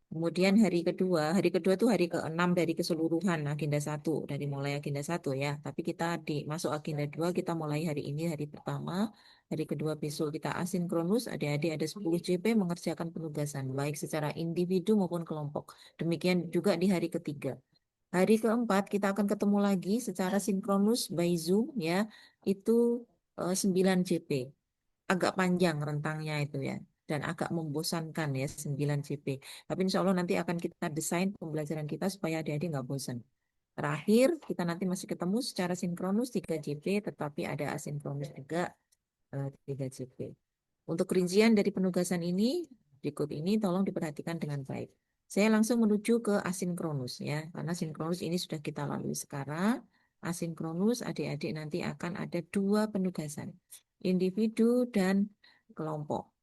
Kemudian hari kedua itu hari ke-6 dari keseluruhan agenda 1, dari mulai agenda 1 ya. Tapi kita masuk agenda 2, kita mulai hari ini hari pertama, hari kedua besok kita asinkronus, adik-adik ada 10 JP mengerjakan penugasan, baik secara individu maupun kelompok. Demikian juga di hari ketiga. Hari keempat kita akan ketemu lagi secara sinkronus by Zoom ya, itu 9 JP. Agak panjang rentangnya itu ya. Dan agak membosankan ya 9 JP. Tapi insya Allah nanti akan kita desain pembelajaran kita supaya adik-adik nggak bosan. Terakhir, kita nanti masih ketemu secara sinkronus 3 JP, tetapi ada asinkronus juga 3 JP. Untuk rincian dari penugasan ini, berikut ini tolong diperhatikan dengan baik. Saya langsung menuju ke asinkronus ya, karena sinkronus ini sudah kita lalui sekarang. Asinkronus adik-adik nanti akan ada 2 penugasan, individu dan kelompok.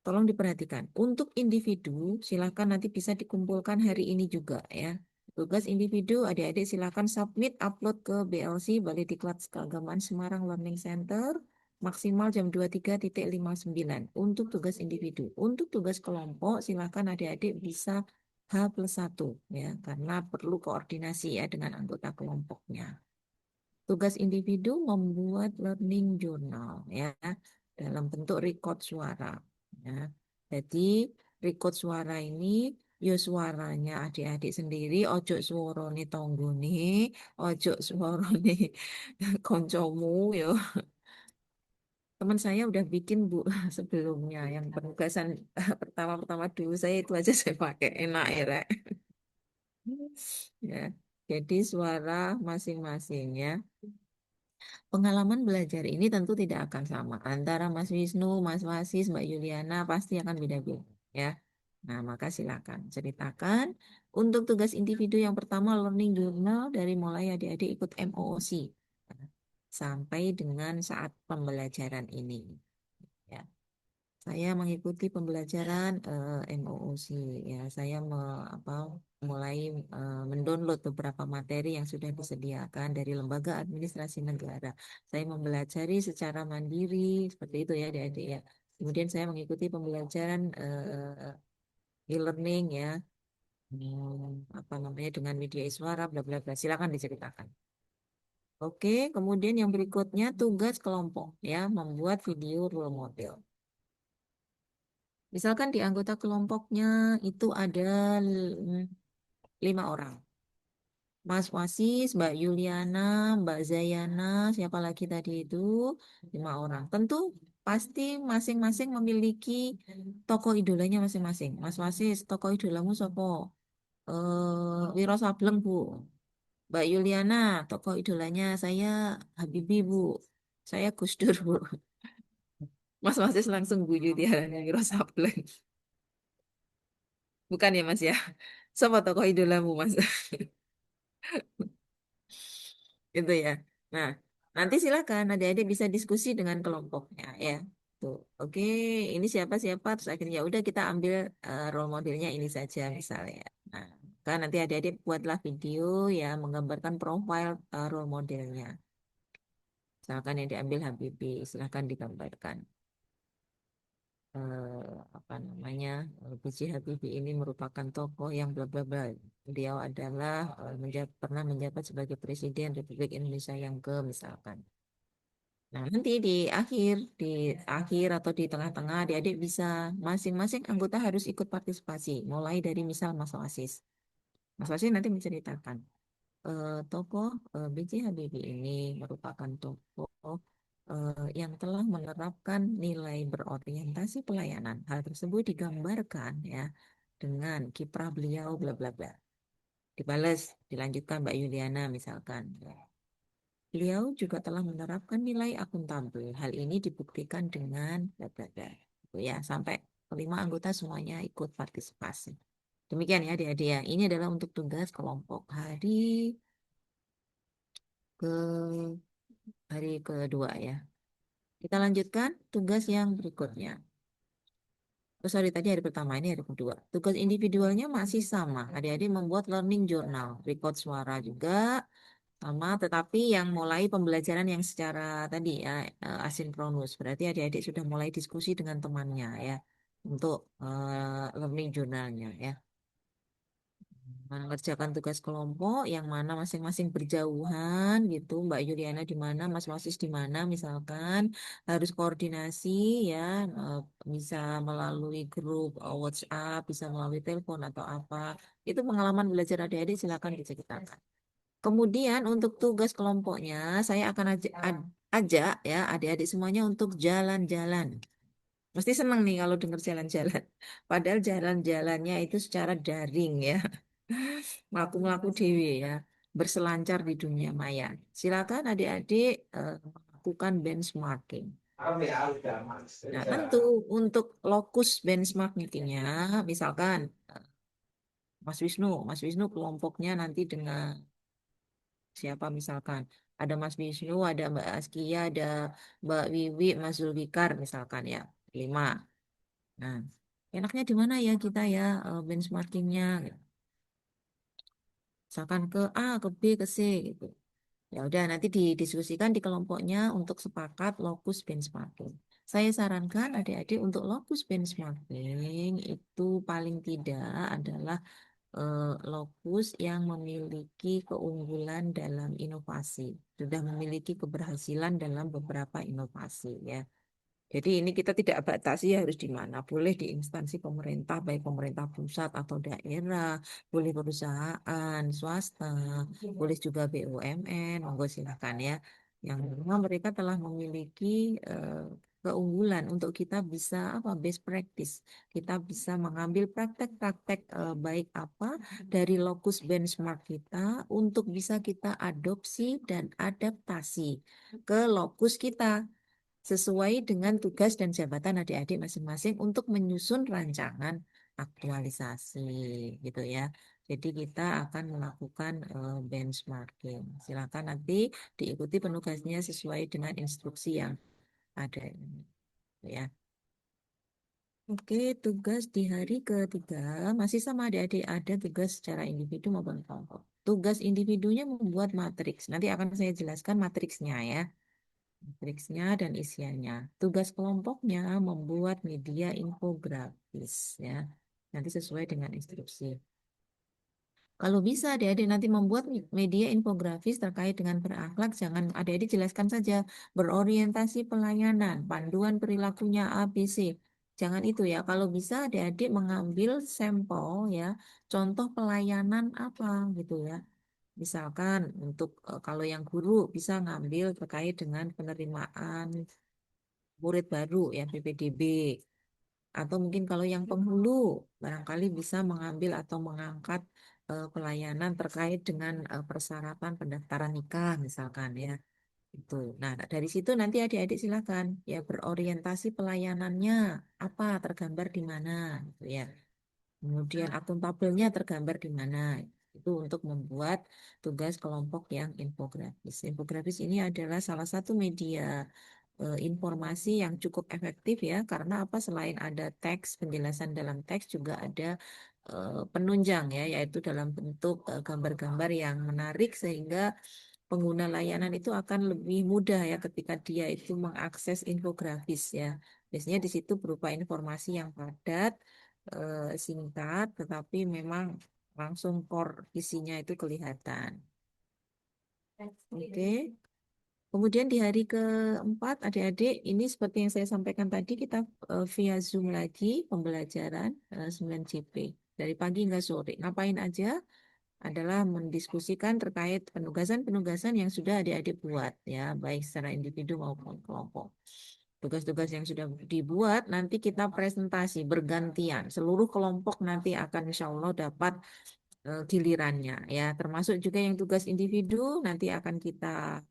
Tolong diperhatikan. Untuk individu, silakan nanti bisa dikumpulkan hari ini juga ya. Tugas individu, adik-adik silakan submit upload ke BLC Balai Diklat Keagamaan Semarang Learning Center maksimal jam 23.59 untuk tugas individu. Untuk tugas kelompok, silakan adik-adik bisa H+1 ya, karena perlu koordinasi ya dengan anggota kelompoknya. Tugas individu membuat learning journal ya dalam bentuk record suara. Ya. Jadi record suara ini yo suaranya adik-adik sendiri, ojo suarane tonggone, ojo suarane koncomu yo. Teman saya udah bikin Bu sebelumnya yang penugasan pertama-pertama dulu saya itu aja saya pakai enak ya. Rek. Ya. Jadi suara masing-masing ya. Pengalaman belajar ini tentu tidak akan sama antara Mas Wisnu, Mas Wasis, Mbak Yuliana pasti akan beda-beda ya. Nah, maka silakan ceritakan untuk tugas individu yang pertama learning journal dari mulai adik-adik ikut MOOC sampai dengan saat pembelajaran ini. Saya mengikuti pembelajaran MOOC ya. Saya mulai mendownload beberapa materi yang sudah disediakan dari Lembaga Administrasi Negara. Saya mempelajari secara mandiri seperti itu ya, adik-adik ya. Kemudian saya mengikuti pembelajaran e-learning ya. Apa namanya dengan media suara bla bla bla. Silakan diceritakan. Oke, kemudian yang berikutnya tugas kelompok ya, membuat video role model. Misalkan di anggota kelompoknya itu ada 5 orang. Mas Wasis, Mbak Yuliana, Mbak Zayana, siapa lagi tadi itu? 5 orang. Tentu pasti masing-masing memiliki tokoh idolanya masing-masing. Mas Wasis, tokoh idolamu siapa? Wiro Sableng, Bu. Mbak Yuliana, tokoh idolanya saya Habibie, Bu. Saya Gus Dur, Bu. Mas Wasis langsung guyu tiaranya Wiro Sableng. Bukan ya, Mas ya? Siapa tokoh idolamu, Mas? Gitu ya. Nah, nanti silakan adik-adik bisa diskusi dengan kelompoknya ya. Tuh, oke, ini siapa-siapa terus akhirnya ya udah kita ambil role modelnya ini saja misalnya. Nah, kan nanti adik-adik buatlah video ya menggambarkan profil role modelnya. Misalkan yang diambil Habibie, silahkan digambarkan. Apa namanya B.J. Habibie ini merupakan tokoh yang bla bla bla. Beliau adalah pernah menjabat sebagai Presiden Republik Indonesia yang ke misalkan. Nah, nanti di akhir atau di tengah-tengah adik-adik bisa masing-masing anggota harus ikut partisipasi. Mulai dari misal Mas Wasis. Mas Wasis nanti menceritakan tokoh B.J. Habibie ini merupakan tokoh yang telah menerapkan nilai berorientasi pelayanan. Hal tersebut digambarkan ya dengan kiprah beliau bla bla bla. Dibalas, dilanjutkan Mbak Yuliana misalkan. Beliau juga telah menerapkan nilai akuntabel. Hal ini dibuktikan dengan bla bla bla. Gitu ya, sampai 5 anggota semuanya ikut partisipasi. Demikian ya adik-adik ya. Ini adalah untuk tugas kelompok ke hari kedua ya. Kita lanjutkan tugas yang berikutnya. Oh, sorry, tadi hari pertama, ini hari kedua. Tugas individualnya masih sama. Adik-adik membuat learning journal, record suara juga sama, tetapi yang mulai pembelajaran yang secara tadi ya asinkronus. Berarti adik-adik sudah mulai diskusi dengan temannya ya untuk learning journalnya ya. Mengerjakan tugas kelompok yang mana masing-masing berjauhan gitu. Mbak Yuliana di mana, Mas Wasis di mana misalkan harus koordinasi ya bisa melalui grup WhatsApp, bisa melalui telepon atau apa. Itu pengalaman belajar adik-adik silakan diceritakan. Kemudian untuk tugas kelompoknya saya akan ajak ya adik-adik semuanya untuk jalan-jalan. Mesti senang nih kalau dengar jalan-jalan. Padahal jalan-jalannya itu secara daring ya. Melaku-melaku dewi ya, berselancar di dunia maya. Silakan adik-adik melakukan benchmarking. Nah, tentu untuk lokus benchmarkingnya, misalkan Mas Wisnu kelompoknya nanti dengan siapa misalkan. Ada Mas Wisnu, ada Mbak Askia, ada Mbak Wiwi, Mas Zulfikar misalkan ya, 5. Nah, enaknya di mana ya kita ya benchmarkingnya? Misalkan ke A, ke B, ke C gitu. Ya udah nanti didiskusikan di kelompoknya untuk sepakat lokus benchmarking. Saya sarankan adik-adik untuk lokus benchmarking itu paling tidak adalah lokus yang memiliki keunggulan dalam inovasi, sudah memiliki keberhasilan dalam beberapa inovasi ya. Jadi ini kita tidak batasi harus di mana. Boleh di instansi pemerintah, baik pemerintah pusat atau daerah, boleh perusahaan swasta, boleh juga BUMN, monggo silakan ya. Yang memang mereka telah memiliki keunggulan untuk kita bisa apa best practice. Kita bisa mengambil praktek-praktek baik apa dari lokus benchmark kita untuk bisa kita adopsi dan adaptasi ke lokus kita sesuai dengan tugas dan jabatan adik-adik masing-masing untuk menyusun rancangan aktualisasi gitu ya. Jadi kita akan melakukan benchmarking. Silakan nanti diikuti penugasnya sesuai dengan instruksi yang ada ya. Oke, tugas di hari ketiga masih sama adik-adik, ada tugas secara individu maupun kelompok. Tugas individunya membuat matriks. Nanti akan saya jelaskan matriksnya ya. Matriksnya dan isiannya. Tugas kelompoknya membuat media infografis ya. Nanti sesuai dengan instruksi. Kalau bisa adik-adik nanti membuat media infografis terkait dengan berakhlak, jangan adik-adik jelaskan saja berorientasi pelayanan, panduan perilakunya ABC. Jangan itu ya. Kalau bisa adik-adik mengambil sampel ya, contoh pelayanan apa gitu ya. Misalkan untuk kalau yang guru bisa ngambil terkait dengan penerimaan murid baru ya PPDB. Atau mungkin kalau yang penghulu, barangkali bisa mengambil atau mengangkat pelayanan terkait dengan persyaratan pendaftaran nikah, misalkan ya. Itu. Nah, dari situ nanti adik-adik silakan ya berorientasi pelayanannya apa tergambar di mana, gitu ya. Kemudian akuntabelnya tergambar di mana. Itu untuk membuat tugas kelompok yang infografis. Infografis ini adalah salah satu media informasi yang cukup efektif ya, karena apa? Selain ada teks, penjelasan dalam teks juga ada penunjang ya, yaitu dalam bentuk gambar-gambar yang menarik sehingga pengguna layanan itu akan lebih mudah ya ketika dia itu mengakses infografis ya. Biasanya di situ berupa informasi yang padat, singkat, tetapi memang langsung core isinya itu kelihatan. Oke. Kemudian di hari keempat, adik-adik, ini seperti yang saya sampaikan tadi, kita via Zoom lagi pembelajaran 9JP. Dari pagi hingga sore. Ngapain aja? Adalah mendiskusikan terkait penugasan-penugasan yang sudah adik-adik buat, ya, baik secara individu maupun kelompok. Tugas-tugas yang sudah dibuat, nanti kita presentasi bergantian. Seluruh kelompok nanti akan insya Allah dapat gilirannya, ya, termasuk juga yang tugas individu, nanti akan kita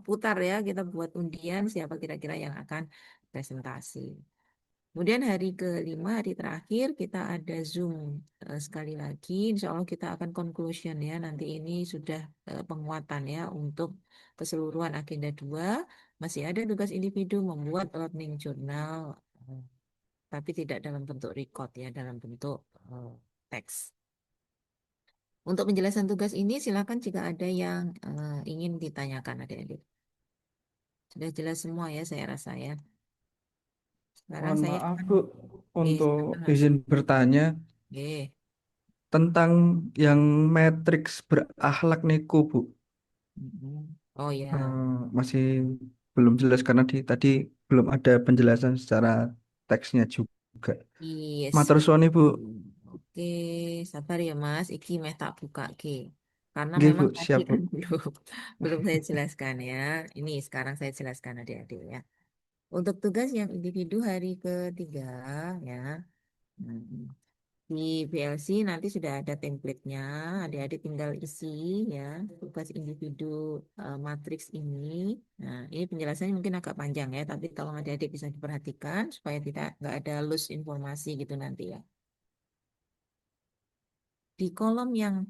putar ya, kita buat undian siapa kira-kira yang akan presentasi. Kemudian hari kelima, hari terakhir kita ada Zoom sekali lagi. Insya Allah kita akan conclusion ya. Nanti ini sudah penguatan ya untuk keseluruhan agenda 2. Masih ada tugas individu membuat learning journal, eh, tapi tidak dalam bentuk record ya, dalam bentuk teks. Untuk penjelasan tugas ini silakan jika ada yang ingin ditanyakan adik-adik. Sudah jelas semua ya saya rasa ya. Sekarang Mohon saya maaf, akan Bu, untuk silakan, Mas. izin bertanya Oke. tentang yang matriks berakhlak niku, Bu. Oh ya. Masih belum jelas karena tadi belum ada penjelasan secara teksnya juga. Yes. Matur suwun, Bu. Oke, sabar ya Mas. Iki meh tak buka ke. Karena Nggih, Bu, memang tadi siap, Bu. kan belum saya jelaskan ya. Ini sekarang saya jelaskan adik-adik ya. Untuk tugas yang individu hari ketiga ya. Hmm. Di PLC nanti sudah ada template-nya, adik-adik tinggal isi ya tugas individu matriks ini. Nah, ini penjelasannya mungkin agak panjang ya, tapi tolong adik-adik bisa diperhatikan supaya tidak nggak ada loose informasi gitu nanti ya. Di kolom yang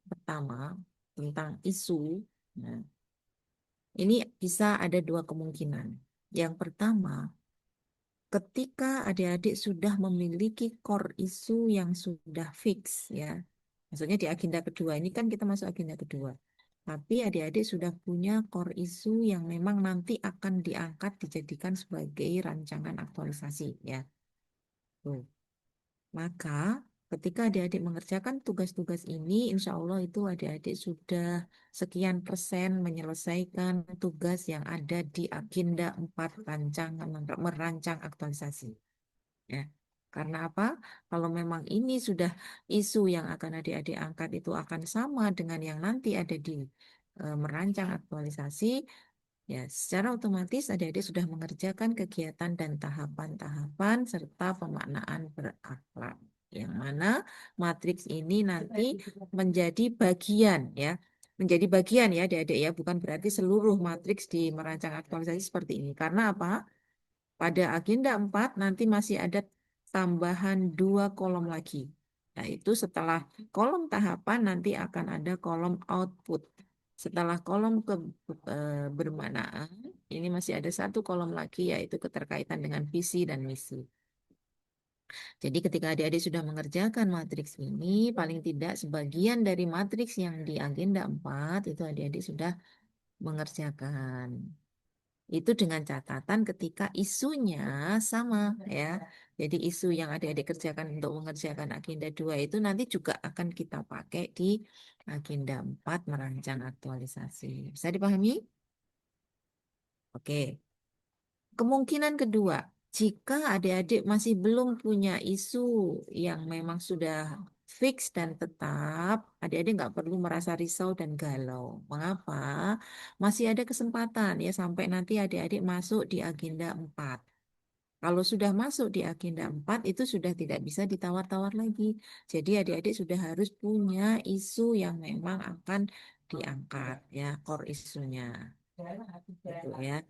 pertama tentang isu, nah, ini bisa ada dua kemungkinan. Yang pertama, ketika adik-adik sudah memiliki core isu yang sudah fix ya. Maksudnya di agenda kedua ini kan kita masuk agenda kedua. Tapi adik-adik sudah punya core isu yang memang nanti akan diangkat dijadikan sebagai rancangan aktualisasi ya. Tuh. Maka ketika adik-adik mengerjakan tugas-tugas ini, insya Allah itu adik-adik sudah sekian persen menyelesaikan tugas yang ada di agenda 4 rancangan merancang aktualisasi. Ya. Karena apa? Kalau memang ini sudah isu yang akan adik-adik angkat itu akan sama dengan yang nanti ada di merancang aktualisasi, ya secara otomatis adik-adik sudah mengerjakan kegiatan dan tahapan-tahapan serta pemaknaan berakhlak. Yang mana matriks ini nanti menjadi bagian ya. Menjadi bagian ya adik-adik ya, bukan berarti seluruh matriks di merancang aktualisasi seperti ini. Karena apa? Pada agenda 4 nanti masih ada tambahan 2 kolom lagi. Nah, itu setelah kolom tahapan nanti akan ada kolom output. Setelah kolom kebermanaan, ini masih ada satu kolom lagi yaitu keterkaitan dengan visi dan misi. Jadi ketika adik-adik sudah mengerjakan matriks ini, paling tidak sebagian dari matriks yang di agenda 4 itu adik-adik sudah mengerjakan. Itu dengan catatan ketika isunya sama ya. Jadi isu yang adik-adik kerjakan untuk mengerjakan agenda 2 itu nanti juga akan kita pakai di agenda 4 merancang aktualisasi. Bisa dipahami? Oke. Kemungkinan kedua, jika adik-adik masih belum punya isu yang memang sudah fix dan tetap, adik-adik nggak perlu merasa risau dan galau. Mengapa? Masih ada kesempatan ya sampai nanti adik-adik masuk di agenda 4. Kalau sudah masuk di agenda 4 itu sudah tidak bisa ditawar-tawar lagi. Jadi adik-adik sudah harus punya isu yang memang akan diangkat ya, core isunya. Gitu ya.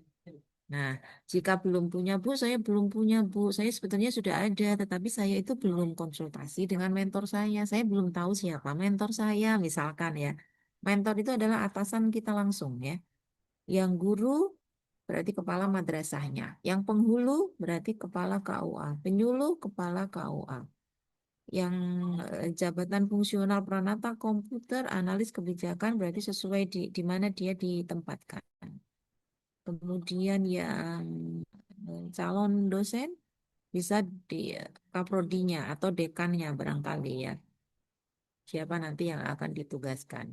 Nah, jika belum punya Bu, saya belum punya Bu. Saya sebetulnya sudah ada, tetapi saya itu belum konsultasi dengan mentor saya. Saya belum tahu siapa mentor saya, misalkan ya. Mentor itu adalah atasan kita langsung ya. Yang guru berarti kepala madrasahnya. Yang penghulu berarti kepala KUA. Penyuluh kepala KUA. Yang jabatan fungsional peranata komputer, analis kebijakan berarti sesuai di mana dia ditempatkan. Kemudian yang calon dosen bisa di kaprodinya atau dekannya barangkali ya. Siapa nanti yang akan ditugaskan.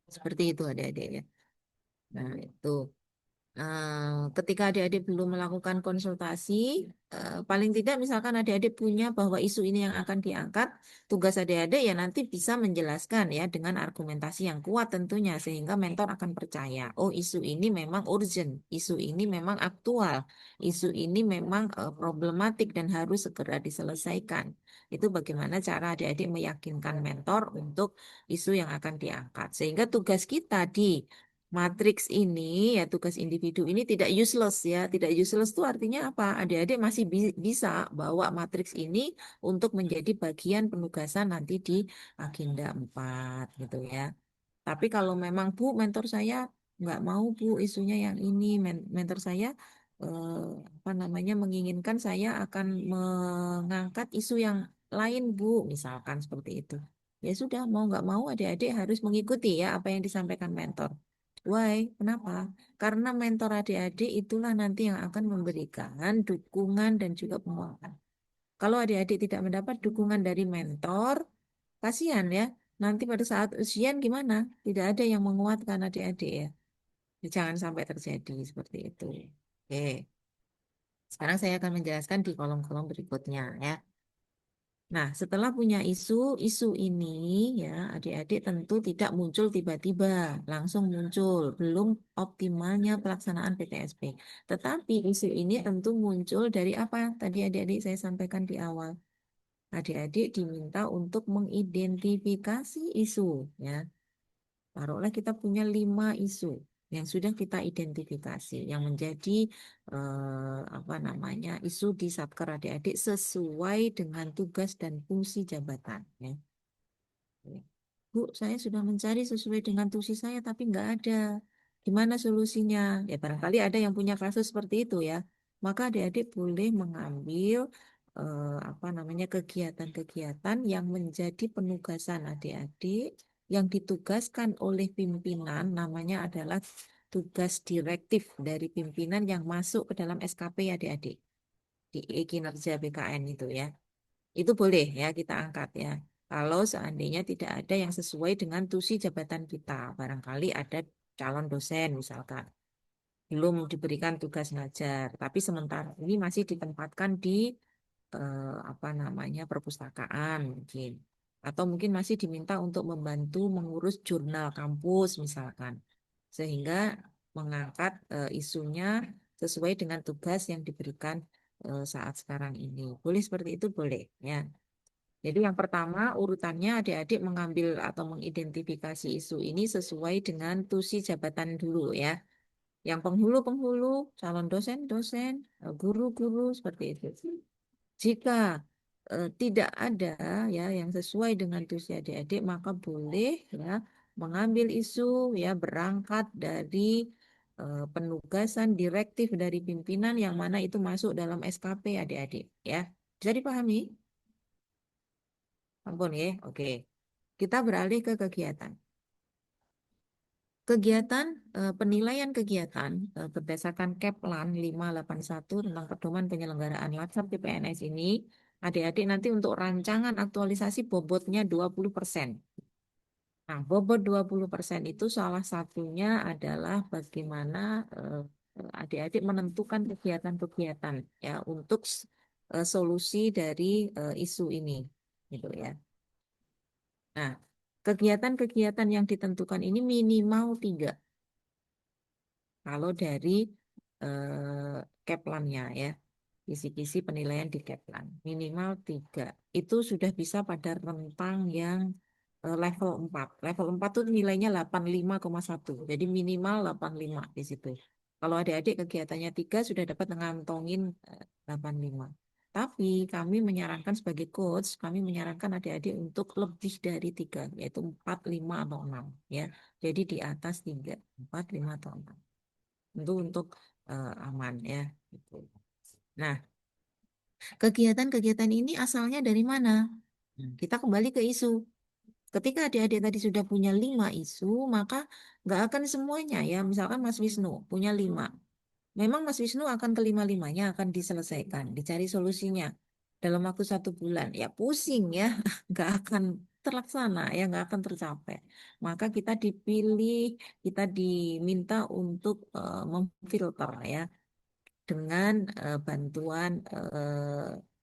Seperti itu adik-adik ya. Nah, itu. Ketika adik-adik belum melakukan konsultasi, paling tidak misalkan adik-adik punya bahwa isu ini yang akan diangkat, tugas adik-adik ya nanti bisa menjelaskan ya dengan argumentasi yang kuat tentunya sehingga mentor akan percaya, oh isu ini memang urgent, isu ini memang aktual, isu ini memang problematik dan harus segera diselesaikan. Itu bagaimana cara adik-adik meyakinkan mentor untuk isu yang akan diangkat. Sehingga tugas kita di matriks ini ya tugas individu ini tidak useless ya. Tidak useless itu artinya apa? Adik-adik masih bisa bawa matriks ini untuk menjadi bagian penugasan nanti di agenda 4 gitu ya. Tapi kalau memang Bu, mentor saya nggak mau Bu isunya yang ini, mentor saya eh, apa namanya menginginkan saya akan mengangkat isu yang lain Bu, misalkan seperti itu. Ya sudah, mau nggak mau adik-adik harus mengikuti ya apa yang disampaikan mentor. Why? Kenapa? Karena mentor adik-adik itulah nanti yang akan memberikan dukungan dan juga penguatan. Kalau adik-adik tidak mendapat dukungan dari mentor, kasihan ya. Nanti pada saat ujian gimana? Tidak ada yang menguatkan adik-adik ya. Jangan sampai terjadi seperti itu. Oke, sekarang saya akan menjelaskan di kolom-kolom berikutnya ya. Nah, setelah punya isu ini ya adik-adik tentu tidak muncul tiba-tiba, langsung muncul, belum optimalnya pelaksanaan PTSP. Tetapi isu ini tentu muncul dari apa? Tadi adik-adik saya sampaikan di awal. Adik-adik diminta untuk mengidentifikasi isu ya. Taruhlah kita punya 5 isu yang sudah kita identifikasi, yang menjadi apa namanya isu di Satker adik-adik sesuai dengan tugas dan fungsi jabatan. Ya. Bu, saya sudah mencari sesuai dengan tusi saya, tapi nggak ada. Gimana solusinya? Ya barangkali ada yang punya kasus seperti itu ya. Maka adik-adik boleh mengambil apa namanya kegiatan-kegiatan yang menjadi penugasan adik-adik yang ditugaskan oleh pimpinan, namanya adalah tugas direktif dari pimpinan yang masuk ke dalam SKP adik-adik di kinerja BKN itu ya. Itu boleh ya kita angkat ya. Kalau seandainya tidak ada yang sesuai dengan tusi jabatan kita, barangkali ada calon dosen misalkan, belum diberikan tugas ngajar, tapi sementara ini masih ditempatkan di apa namanya perpustakaan mungkin, atau mungkin masih diminta untuk membantu mengurus jurnal kampus misalkan, sehingga mengangkat isunya sesuai dengan tugas yang diberikan saat sekarang ini. Boleh seperti itu boleh ya. Jadi yang pertama urutannya adik-adik mengambil atau mengidentifikasi isu ini sesuai dengan tusi jabatan dulu ya. Yang penghulu-penghulu, calon dosen-dosen, guru-guru seperti itu. Jika tidak ada ya yang sesuai dengan tusi adik-adik, maka boleh ya mengambil isu ya berangkat dari penugasan direktif dari pimpinan yang mana itu masuk dalam SKP adik-adik ya. Bisa dipahami? Ampun ya. Oke. Kita beralih ke kegiatan. Kegiatan penilaian kegiatan berdasarkan Keplan 581 tentang pedoman penyelenggaraan latsar CPNS ini, adik-adik nanti untuk rancangan aktualisasi bobotnya 20%. Nah, bobot 20% itu salah satunya adalah bagaimana adik-adik menentukan kegiatan-kegiatan ya untuk solusi dari isu ini gitu ya. Nah, kegiatan-kegiatan yang ditentukan ini minimal 3 kalau dari Keplannya ya. Kisi-kisi penilaian di Keplan minimal 3 itu sudah bisa pada rentang yang level 4. Level 4 tuh nilainya 85,1. Jadi minimal 85 di situ. Kalau adik-adik kegiatannya 3 sudah dapat ngantongin 85. Tapi kami menyarankan sebagai coach, kami menyarankan adik-adik untuk lebih dari 3, yaitu 4, 5, atau 6 ya. Jadi di atas 3, 4, 5, atau 6. Tentu untuk aman ya. Gitu. Nah, kegiatan-kegiatan ini asalnya dari mana? Kita kembali ke isu. Ketika adik-adik tadi sudah punya 5 isu, maka nggak akan semuanya ya. Misalkan Mas Wisnu punya 5. Memang Mas Wisnu akan kelima-limanya akan diselesaikan, dicari solusinya dalam waktu 1 bulan. Ya pusing ya, nggak akan terlaksana ya, nggak akan tercapai. Maka kita dipilih, kita diminta untuk memfilter ya dengan bantuan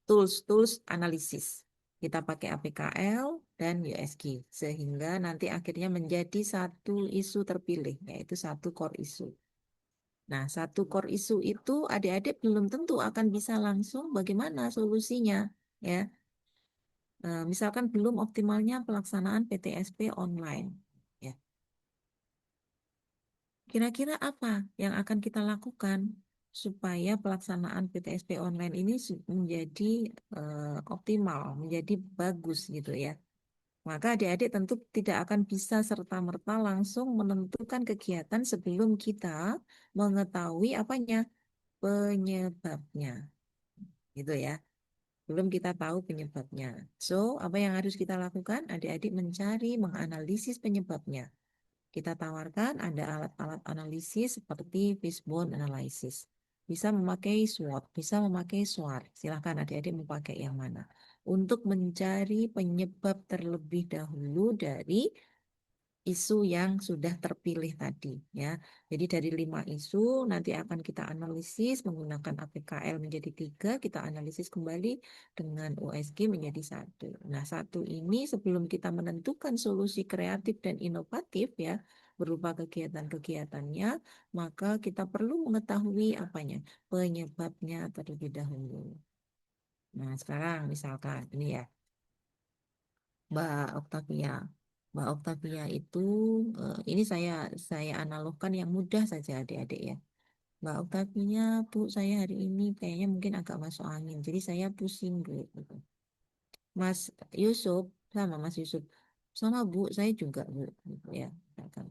tools analisis. Kita pakai APKL dan USG sehingga nanti akhirnya menjadi satu isu terpilih, yaitu satu core isu. Nah, satu core isu itu adik-adik belum tentu akan bisa langsung bagaimana solusinya, ya. Misalkan belum optimalnya pelaksanaan PTSP online, ya. Kira-kira apa yang akan kita lakukan supaya pelaksanaan PTSP online ini menjadi optimal, menjadi bagus gitu ya. Maka adik-adik tentu tidak akan bisa serta-merta langsung menentukan kegiatan sebelum kita mengetahui apanya penyebabnya. Gitu ya. Belum kita tahu penyebabnya. So, apa yang harus kita lakukan? Adik-adik mencari, menganalisis penyebabnya. Kita tawarkan ada alat-alat analisis seperti fishbone analysis. Bisa memakai SWOT, bisa memakai SWOT. Silakan adik-adik mau pakai yang mana. Untuk mencari penyebab terlebih dahulu dari isu yang sudah terpilih tadi ya. Jadi dari 5 isu nanti akan kita analisis menggunakan APKL menjadi 3, kita analisis kembali dengan USG menjadi 1. Nah, 1 ini sebelum kita menentukan solusi kreatif dan inovatif ya berupa kegiatan-kegiatannya, maka kita perlu mengetahui apanya, penyebabnya terlebih dahulu. Nah, sekarang misalkan ini ya. Mbak Octavia. Mbak Octavia itu ini saya analogkan yang mudah saja adik-adik ya. Mbak Octavia, Bu, saya hari ini kayaknya mungkin agak masuk angin. Jadi saya pusing, Bu. Gitu. Mas Yusuf, sama Mas Yusuf. Sama Bu, saya juga, Bu. Gitu ya. Misalkan.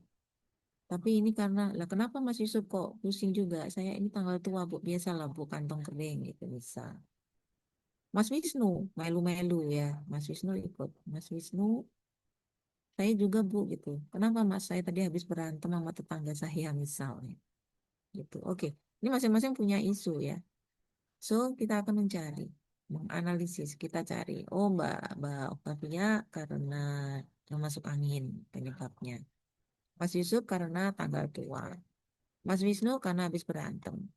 Tapi ini karena, lah kenapa Mas Yusuf kok pusing juga? Saya ini tanggal tua, Bu. Biasalah, Bu, kantong kering gitu bisa. Mas Wisnu, melu-melu ya. Mas Wisnu ikut. Mas Wisnu, saya juga Bu gitu. Kenapa Mas? Saya tadi habis berantem sama tetangga saya misalnya. Gitu. Oke, ini masing-masing punya isu ya. So kita akan mencari, menganalisis. Kita cari. Oh Mbak Octavia karena masuk angin penyebabnya. Mas Yusuf karena tanggal tua. Mas Wisnu karena habis berantem.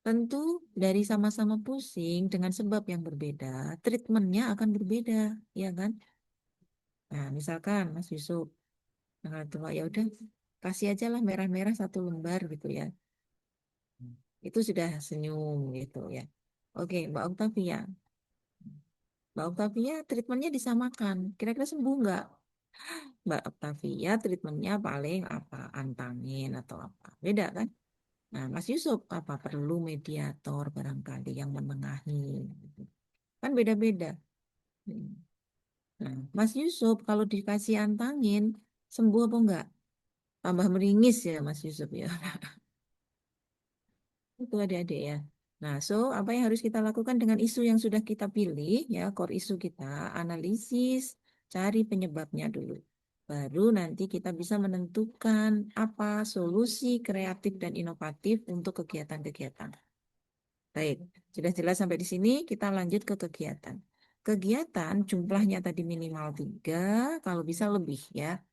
Tentu dari sama-sama pusing dengan sebab yang berbeda, treatmentnya akan berbeda, ya kan? Nah, misalkan Mas Yusuf tanggal tua ya udah kasih aja lah merah-merah 1 lembar gitu ya. Itu sudah senyum gitu ya. Oke, Mbak Octavia. Mbak Octavia treatmentnya disamakan. Kira-kira sembuh nggak? Mbak Octavia treatmentnya paling apa? Antangin atau apa? Beda kan? Nah, Mas Yusuf apa? Perlu mediator barangkali yang menengahi. Gitu. Kan beda-beda. Hmm. Nah, Mas Yusuf kalau dikasih antangin, Sembuh apa enggak? Tambah meringis ya Mas Yusuf ya. Itu adik-adik ya. Nah, apa yang harus kita lakukan dengan isu yang sudah kita pilih ya, core isu kita, analisis, cari penyebabnya dulu. Baru nanti kita bisa menentukan apa solusi kreatif dan inovatif untuk kegiatan-kegiatan. Baik, sudah jelas sampai di sini, kita lanjut ke kegiatan. Kegiatan jumlahnya tadi minimal 3, kalau bisa lebih ya.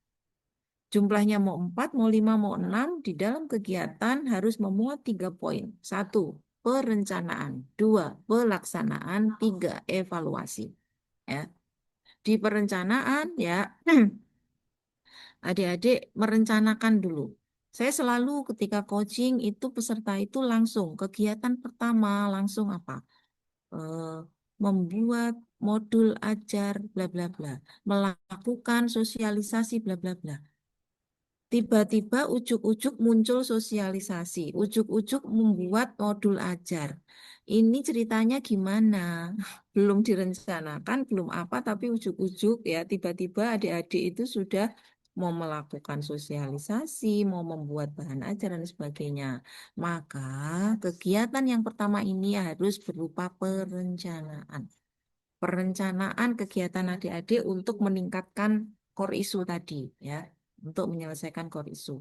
Jumlahnya mau 4, mau 5, mau 6, di dalam kegiatan harus memuat 3 poin. 1, perencanaan. 2, pelaksanaan. 3, evaluasi. Ya. Di perencanaan ya, adik-adik merencanakan dulu. Saya selalu ketika coaching itu peserta itu langsung kegiatan pertama langsung apa? eh, Membuat modul ajar bla bla bla, melakukan sosialisasi bla bla bla. Tiba-tiba ujuk-ujuk muncul sosialisasi, ujuk-ujuk membuat modul ajar. Ini ceritanya gimana? Belum direncanakan, belum apa, tapi ujuk-ujuk ya tiba-tiba adik-adik itu sudah mau melakukan sosialisasi, mau membuat bahan ajar dan sebagainya. Maka kegiatan yang pertama ini harus berupa perencanaan. Perencanaan kegiatan adik-adik untuk meningkatkan core issue tadi ya, untuk menyelesaikan core issue.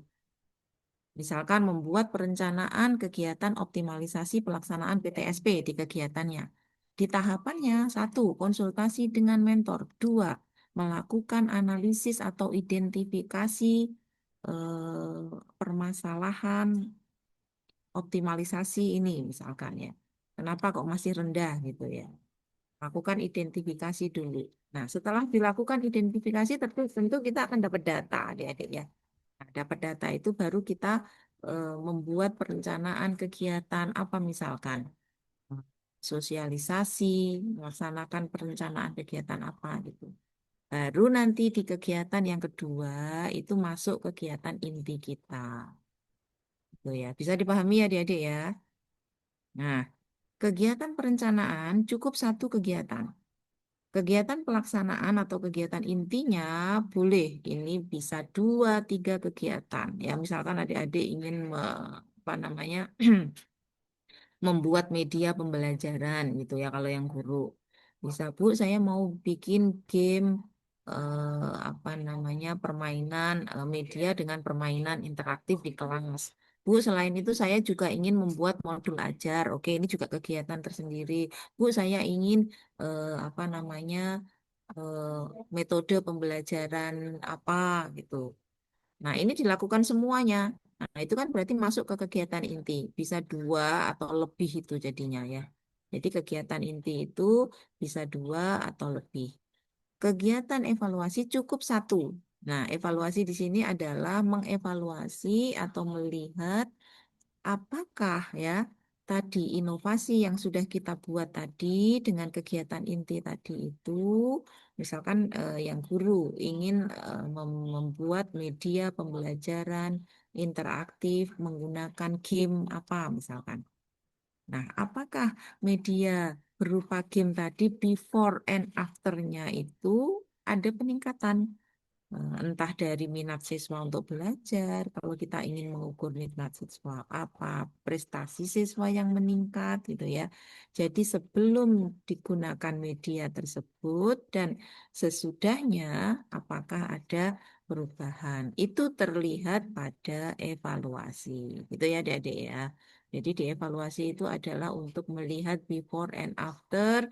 Misalkan membuat perencanaan kegiatan optimalisasi pelaksanaan PTSP di kegiatannya. Di tahapannya, 1, konsultasi dengan mentor. 2, melakukan analisis atau identifikasi permasalahan optimalisasi ini misalkan ya. Kenapa kok masih rendah gitu ya. Lakukan identifikasi dulu. Nah, setelah dilakukan identifikasi, tentu kita akan dapat data, adik-adik ya. Nah, dapat data itu baru kita membuat perencanaan kegiatan apa misalkan sosialisasi, melaksanakan perencanaan kegiatan apa gitu. Baru nanti di kegiatan yang kedua itu masuk kegiatan inti kita. Gitu ya. Bisa dipahami ya adik-adik ya. Nah, kegiatan perencanaan cukup 1 kegiatan. Kegiatan pelaksanaan atau kegiatan intinya boleh ini bisa 2, 3 kegiatan. Ya, misalkan adik-adik ingin apa namanya membuat media pembelajaran gitu ya kalau yang guru. Bisa Bu, saya mau bikin game apa namanya permainan media dengan permainan interaktif di kelas. Bu, selain itu saya juga ingin membuat modul ajar. Oke, ini juga kegiatan tersendiri. Bu, saya ingin apa namanya eh, metode pembelajaran apa gitu. Nah, ini dilakukan semuanya. Nah, itu kan berarti masuk ke kegiatan inti. Bisa 2 atau lebih itu jadinya ya. Jadi kegiatan inti itu bisa 2 atau lebih. Kegiatan evaluasi cukup 1. Nah, evaluasi di sini adalah mengevaluasi atau melihat apakah ya tadi inovasi yang sudah kita buat tadi dengan kegiatan inti tadi itu, misalkan yang guru ingin membuat media pembelajaran interaktif menggunakan game apa misalkan. Nah, apakah media berupa game tadi before and after-nya itu ada peningkatan? Entah dari minat siswa untuk belajar, kalau kita ingin mengukur minat siswa apa, prestasi siswa yang meningkat gitu ya. Jadi sebelum digunakan media tersebut dan sesudahnya apakah ada perubahan. Itu terlihat pada evaluasi. Gitu ya Adik-adik ya. Jadi dievaluasi itu adalah untuk melihat before and after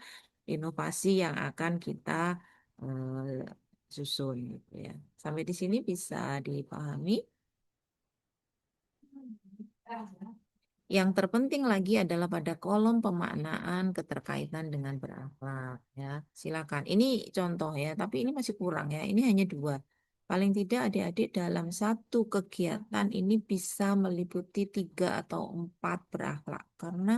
inovasi yang akan kita eh, susun gitu ya. Sampai di sini bisa dipahami. Yang terpenting lagi adalah pada kolom pemaknaan keterkaitan dengan berakhlak ya. Silakan. Ini contoh ya, tapi ini masih kurang ya. Ini hanya 2. Paling tidak adik-adik dalam 1 kegiatan ini bisa meliputi 3 atau 4 berakhlak. Karena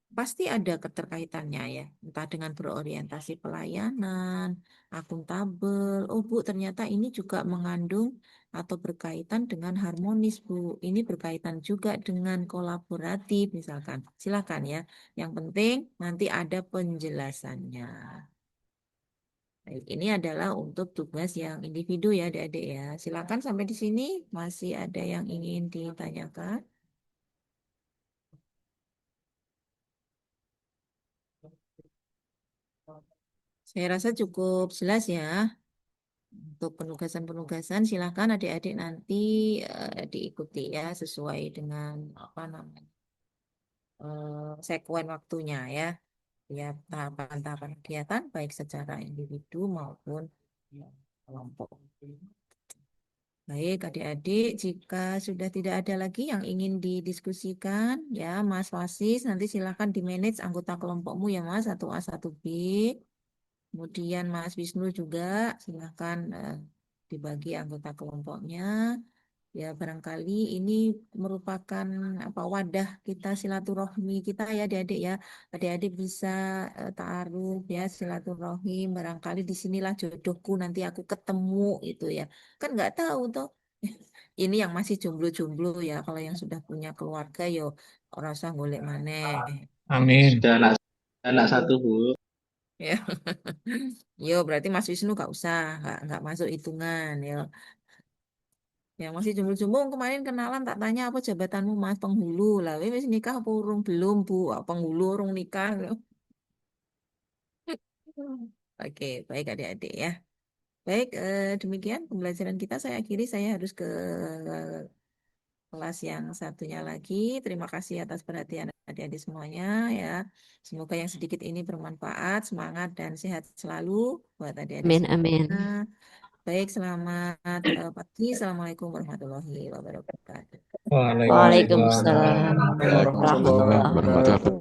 pasti ada keterkaitannya ya, entah dengan berorientasi pelayanan, akuntabel. Oh Bu, ternyata ini juga mengandung atau berkaitan dengan harmonis Bu. Ini berkaitan juga dengan kolaboratif misalkan. Silakan ya. Yang penting nanti ada penjelasannya. Baik, ini adalah untuk tugas yang individu ya adik-adik ya. Silakan sampai di sini masih ada yang ingin ditanyakan. Saya rasa cukup jelas ya. Untuk penugasan-penugasan silakan adik-adik nanti diikuti ya sesuai dengan apa namanya sekuen waktunya ya. Ya tahapan-tahapan kegiatan baik secara individu maupun kelompok. Baik, adik-adik, jika sudah tidak ada lagi yang ingin didiskusikan, ya Mas Wasis, nanti silakan di-manage anggota kelompokmu ya Mas, 1A, 1B. Kemudian Mas Wisnu juga, silakan dibagi anggota kelompoknya. Ya, barangkali ini merupakan apa wadah kita silaturahmi kita ya adik-adik ya. Adik-adik bisa taaruf ya silaturahim. Barangkali disinilah jodohku nanti aku ketemu itu ya. Kan nggak tahu tuh. Ini yang masih jomblo-jomblo ya. Kalau yang sudah punya keluarga yo ora usah golek maneh. Amin. Sudah anak satu, Bu. Ya. Yo berarti Mas Wisnu nggak usah, nggak masuk hitungan ya. Yang masih jomblo-jomblo kemarin kenalan tak tanya apa jabatanmu Mas penghulu lah. Wis nikah apa urung belum Bu? Ah, penghulu urung nikah. Oke, baik adik-adik ya. Baik, demikian pembelajaran kita. Saya akhiri, saya harus ke kelas yang satunya lagi. Terima kasih atas perhatian adik-adik semuanya ya. Semoga yang sedikit ini bermanfaat, semangat dan sehat selalu buat adik-adik Amin, semua. amin. Baik, selamat pagi. Assalamualaikum warahmatullahi wabarakatuh. Waalaikumsalam. Waalaikumsalam warahmatullahi Waalaikumsalam warahmatullahi wabarakatuh. wabarakatuh.